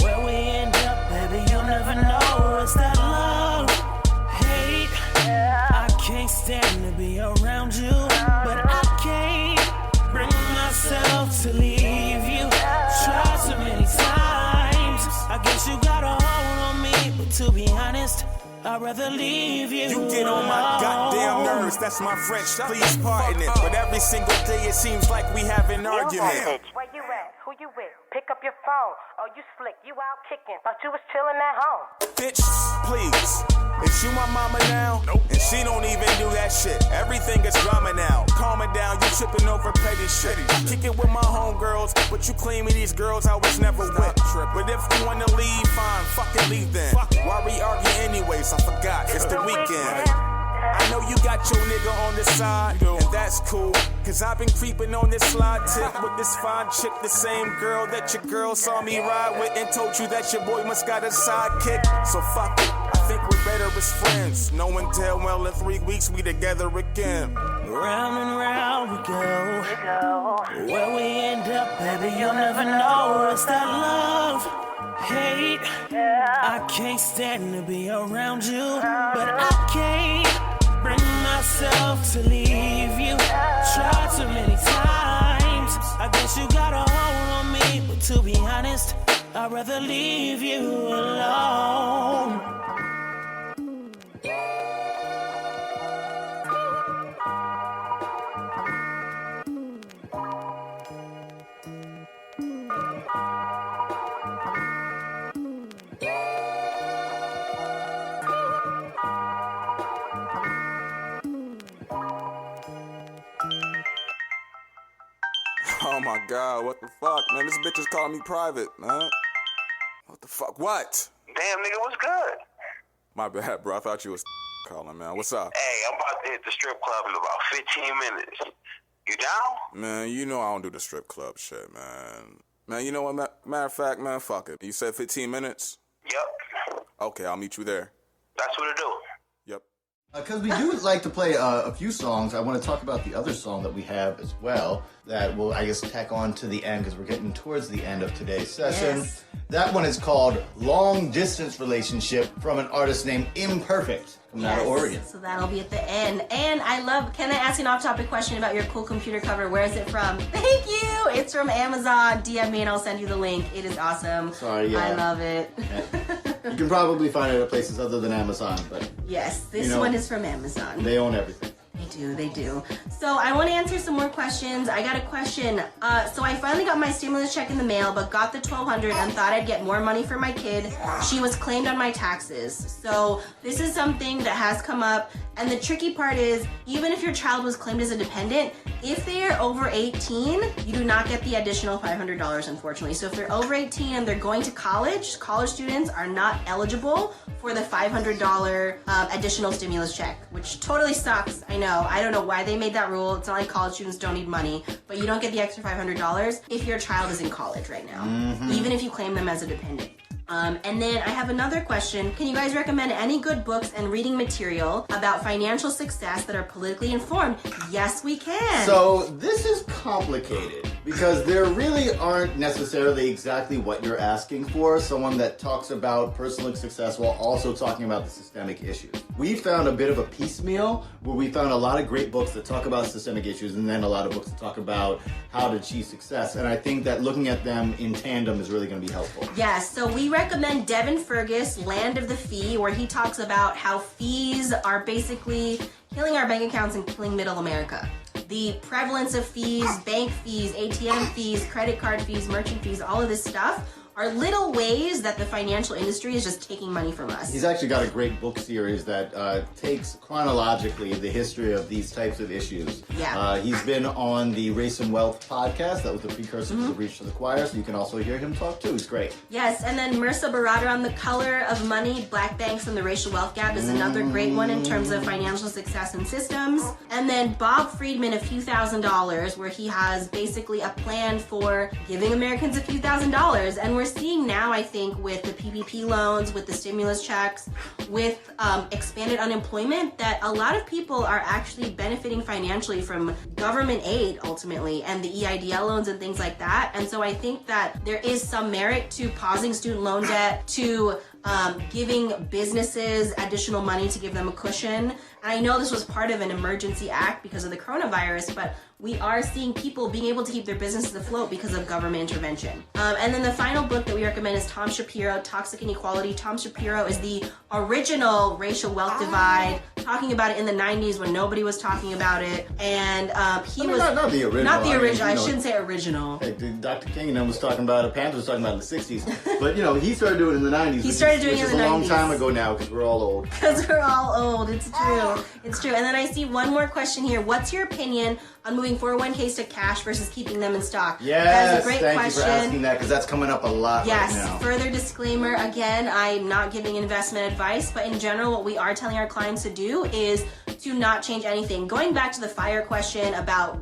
Where we end up, baby, you'll never know. It's that love, hate. I can't stand to be around you, but I can't bring myself to leave you. Tried so many times. I guess you got a hold on me, but to be honest, I'd rather leave you. You get on my goddamn nerves, that's my French, please pardon it. But every single day it seems like we have an argument. Where you at? Who you with? Pick up your phone. Oh, you slick. You out kicking. Thought you was chilling at home. Bitch, please. Is you my mama now? Nope. And she don't even do that shit. Everything is drama now. Calm it down, you tripping over petty shit. I kick it with my homegirls, but you claim me these girls I was never with. But if you wanna leave, fine, fucking leave then. Why we argue anyways? I forgot, it's the weekend. I know you got your nigga on the side, and that's cool. Cause I've been creeping on this slide tip with this fine chick, the same girl that your girl saw me ride with and told you that your boy must got a sidekick. So fuck it, I think we're better as friends. Knowing damn well in 3 weeks we together again. Round and round we go. Where we end up, baby, you'll never know. It's that love, hate. I can't stand to be around you, but I can't bring myself to leave you. Tried so many times. I guess you got a hold on me, but to be honest, I'd rather leave you alone. Oh my god, what the fuck, man? This bitch is calling me private, man. What the fuck? What? Damn, nigga, what's good? My bad, bro. I thought you was calling, man. What's up? Hey, I'm about to hit the strip club in about 15 minutes. You down? Man, you know I don't do the strip club shit, man. Man, you know what? Matter of fact, man, fuck it. You said 15 minutes? Yep. Okay, I'll meet you there. That's what it do. Yep. Because we do like to play a few songs, I want to talk about the other song that we have as well that we'll, I guess, tack on to the end because we're getting towards the end of today's session. Yes. That one is called Long Distance Relationship from an artist named Imperfect from out of Oregon. So that'll be at the end. And I love, can I ask you an off-topic question about your cool computer cover? Where is it from? Thank you! It's from Amazon. DM me and I'll send you the link. It is awesome. Sorry, yeah. I love it. You can probably find it at places other than Amazon, but Yes, this one is from Amazon. they own everything. They do. So I want to answer some more questions. I got a question. So I finally got my stimulus check in the mail, but got the $1,200 and thought I'd get more money for my kid. She was claimed on my taxes. So this is something that has come up. And the tricky part is, even if your child was claimed as a dependent, if they are over 18, you do not get the additional $500, unfortunately. So if they're over 18 and they're going to college students are not eligible for the $500 additional stimulus check, which totally sucks. I know. I don't know why they made that rule. It's not like college students don't need money, but you don't get the extra $500 if your child is in college right now, even if you claim them as a dependent. And then I have another question. Can you guys recommend any good books and reading material about financial success that are politically informed? Yes, we can. So this is complicated Because there really aren't necessarily exactly what you're asking for. Someone that talks about personal success while also talking about the systemic issues. We found a bit of a piecemeal where we found a lot of great books that talk about systemic issues and then a lot of books that talk about how to achieve success. And I think that looking at them in tandem is really going to be helpful. Yes, so we recommend Devin Fergus, Land of the Fee, where he talks about how fees are basically killing our bank accounts and killing middle America. The prevalence of fees, bank fees, ATM fees, credit card fees, merchant fees, all of this stuff are little ways that the financial industry is just taking money from us. He's actually got a great book series that takes chronologically the history of these types of issues. Yeah. He's been on the Race and Wealth podcast. That was the precursor to the Reach to the Choir, so you can also hear him talk too. He's great. Yes, and then Mirza Baradar on The Color of Money, Black Banks and the Racial Wealth Gap is another great one in terms of financial success and systems. And then Bob Friedman, A Few $1,000, where he has basically a plan for giving Americans a few $1,000s. And we're seeing now, I think, with the PPP loans, with the stimulus checks, with expanded unemployment, that a lot of people are actually benefiting financially from government aid, ultimately, and the EIDL loans and things like that. And so I think that there is some merit to pausing student loan debt, to giving businesses additional money to give them a cushion. And I know this was part of an emergency act because of the coronavirus, but we are seeing people being able to keep their businesses afloat because of government intervention. And then the final book that we recommend is Tom Shapiro, Toxic Inequality. Tom Shapiro is the original racial wealth divide, talking about it in the 90s when nobody was talking about it. And he was... Not the original. Not the original. I mean, I shouldn't say original. Hey, Dr. King and them was talking about it. Panther was talking about it in the 60s. But, he started doing it in the 90s. He started doing it in the 90s. Which is a long time ago now because we're all old. Because we're all old. It's true. It's true. And then I see one more question here. What's your opinion on moving 401ks to cash versus keeping them in stock? Yes, that's a great thank question. you for asking that because that's coming up a lot Yes, right now. Further disclaimer, again, I'm not giving investment advice, but in general, what we are telling our clients to do is to not change anything. Going back to the FIRE question about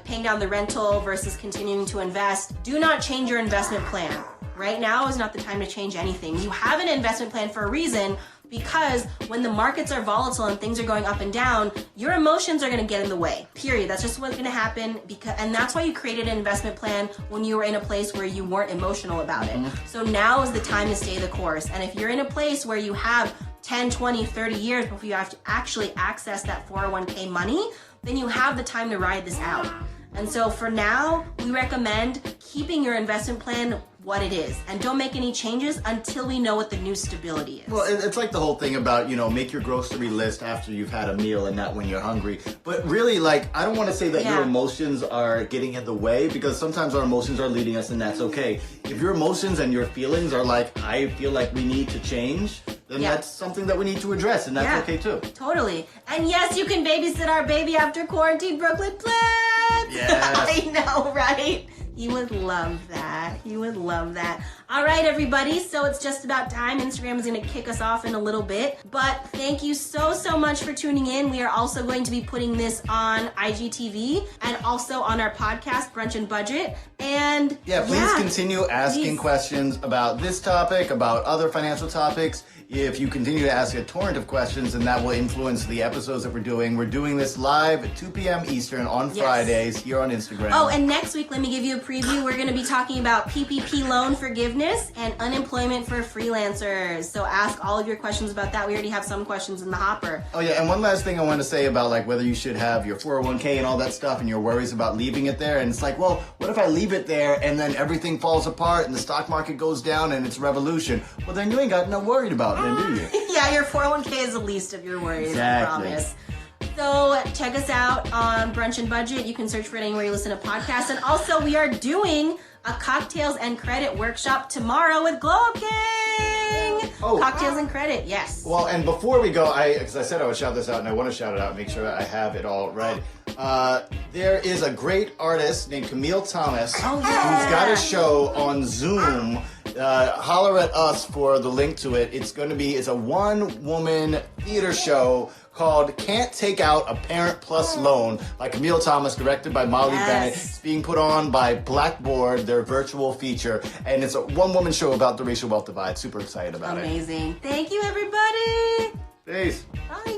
paying down the rental versus continuing to invest, do not change your investment plan. Right now is not the time to change anything. You have an investment plan for a reason, because when the markets are volatile and things are going up and down, your emotions are going to get in the way. Period. That's just what's going to happen. And that's why you created an investment plan when you were in a place where you weren't emotional about it. So now is the time to stay the course. And if you're in a place where you have 10, 20, 30 years before you have to actually access that 401k money, then you have the time to ride this out. And so for now, we recommend keeping your investment plan what it is, and don't make any changes until we know what the new stability is. Well, it's like the whole thing about, make your grocery list after you've had a meal and not when you're hungry. But really, I don't want to say that your emotions are getting in the way, because sometimes our emotions are leading us, and that's okay. If your emotions and your feelings are like, I feel like we need to change, then that's something that we need to address, and that's okay too. Totally. And yes, you can babysit our baby after quarantine, Brooklyn Plants. Yes. I know, right? He would love that. He would love that. All right, everybody. So it's just about time. Instagram is going to kick us off in a little bit. But thank you so much for tuning in. We are also going to be putting this on IGTV and also on our podcast, Brunch and Budget. And please continue asking questions about this topic, about other financial topics. If you continue to ask a torrent of questions, then that will influence the episodes that we're doing. We're doing this live at 2 p.m. Eastern on Fridays here on Instagram. Oh, and next week, let me give you a preview. We're going to be talking about PPP loan forgiveness and unemployment for freelancers. So ask all of your questions about that. We already have some questions in the hopper. Oh, yeah, and one last thing I want to say about whether you should have your 401k and all that stuff and your worries about leaving it there. And it's like, well, what if I leave it there and then everything falls apart and the stock market goes down and it's revolution? Well, then you ain't got no worried about it. Do you? Yeah, your 401k is the least of your worries, exactly. I promise. So check us out on Brunch and Budget. You can search for it anywhere you listen to podcasts. And also, we are doing a cocktails and credit workshop tomorrow with Glow Up Gang. Cocktails and credit, yes. Well, and before we go, because I said I would shout this out, and I want to shout it out and make sure I have it all right. There is a great artist named Camille Thomas who's got a show on Zoom. Holler at us for the link to it. It's a one-woman theater show called Can't Take Out a Parent Plus Loan by Camille Thomas, directed by Molly Bennett. It's being put on by Blackboard, their virtual feature, and it's a one-woman show about the racial wealth divide. Super excited about it. Amazing. Thank you, everybody. Peace. Bye.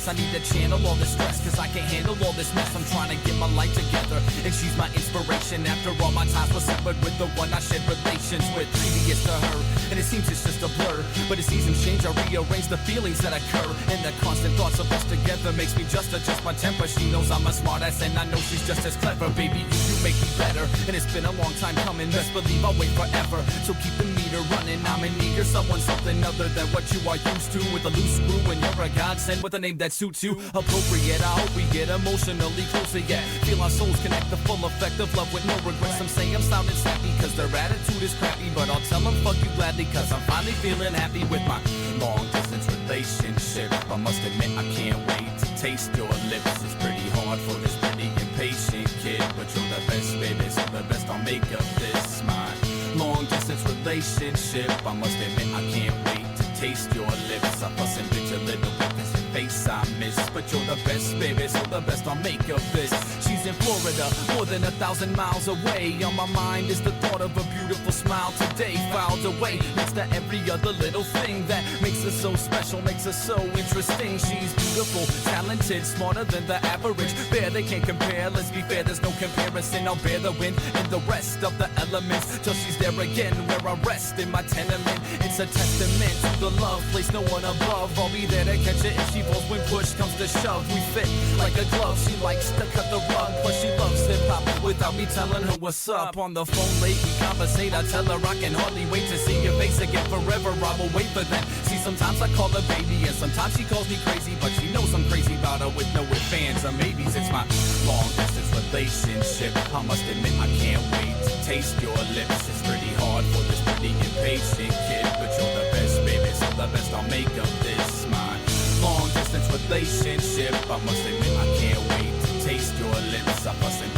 I need to channel all this stress, cause I can't handle all this mess. I'm trying to get my life together, and she's my inspiration. After all my times were severed with the one I shared relations with previous to her, and it seems it's just a blur. But as seasons change, I rearrange the feelings that occur, and the constant thoughts of us together makes me just adjust my temper. She knows I'm a smart ass, and I know she's just as clever. Baby, you make me better, and it's been a long time coming. Best believe I'll wait forever, so keep the meter running. I'm in need of someone, something other than what you are used to. With a loose screw, and you're a godsend with a name that suits you. Appropriate, I hope we get emotionally closer yet. Feel our souls connect, the full effect of love with no regrets. Some say I'm sounding snappy, cause their attitude is crappy, but I'll tell them fuck you gladly, cause I'm finally feeling happy with my long distance relationship. I must admit I can't wait to taste your lips. It's pretty hard for this pretty impatient kid, but you're the best, baby, so the best I'll make of this. My long distance relationship, I must admit I can't wait to taste your lips. I fuss and bitch a little bit cause your face I miss, but you're the best, baby, so the best I'll make of this. She's in Florida, more than 1,000 miles away. On my mind is the thought of a beautiful smile today, filed away next to every other little thing that makes her so special, makes her so interesting. She's beautiful, talented, smarter than the average. Fair, they can't compare, let's be fair, there's no comparison. I'll bear the wind and the rest of the elements till she's there again, where I rest in my tenement. It's a testament to the love, place no one above. I'll be there to catch her if she falls when push comes to shove. We fit like a glove, she likes to cut the rug, plus she loves hip-hop without me telling her what's up. On the phone late, we conversate, I tell her I can hardly wait to see your face again. Forever I will wait for that. See, sometimes I call her baby, and sometimes she calls me crazy, but she knows I'm crazy about her with no ifs, ands, or maybes. It's my long distance relationship. I must admit I can't wait to taste your lips. It's pretty hard for this pretty impatient kid, but you're the best, baby, so the best I'll make of this. My long distance relationship, I must admit I can't wait to taste your lips. I must admit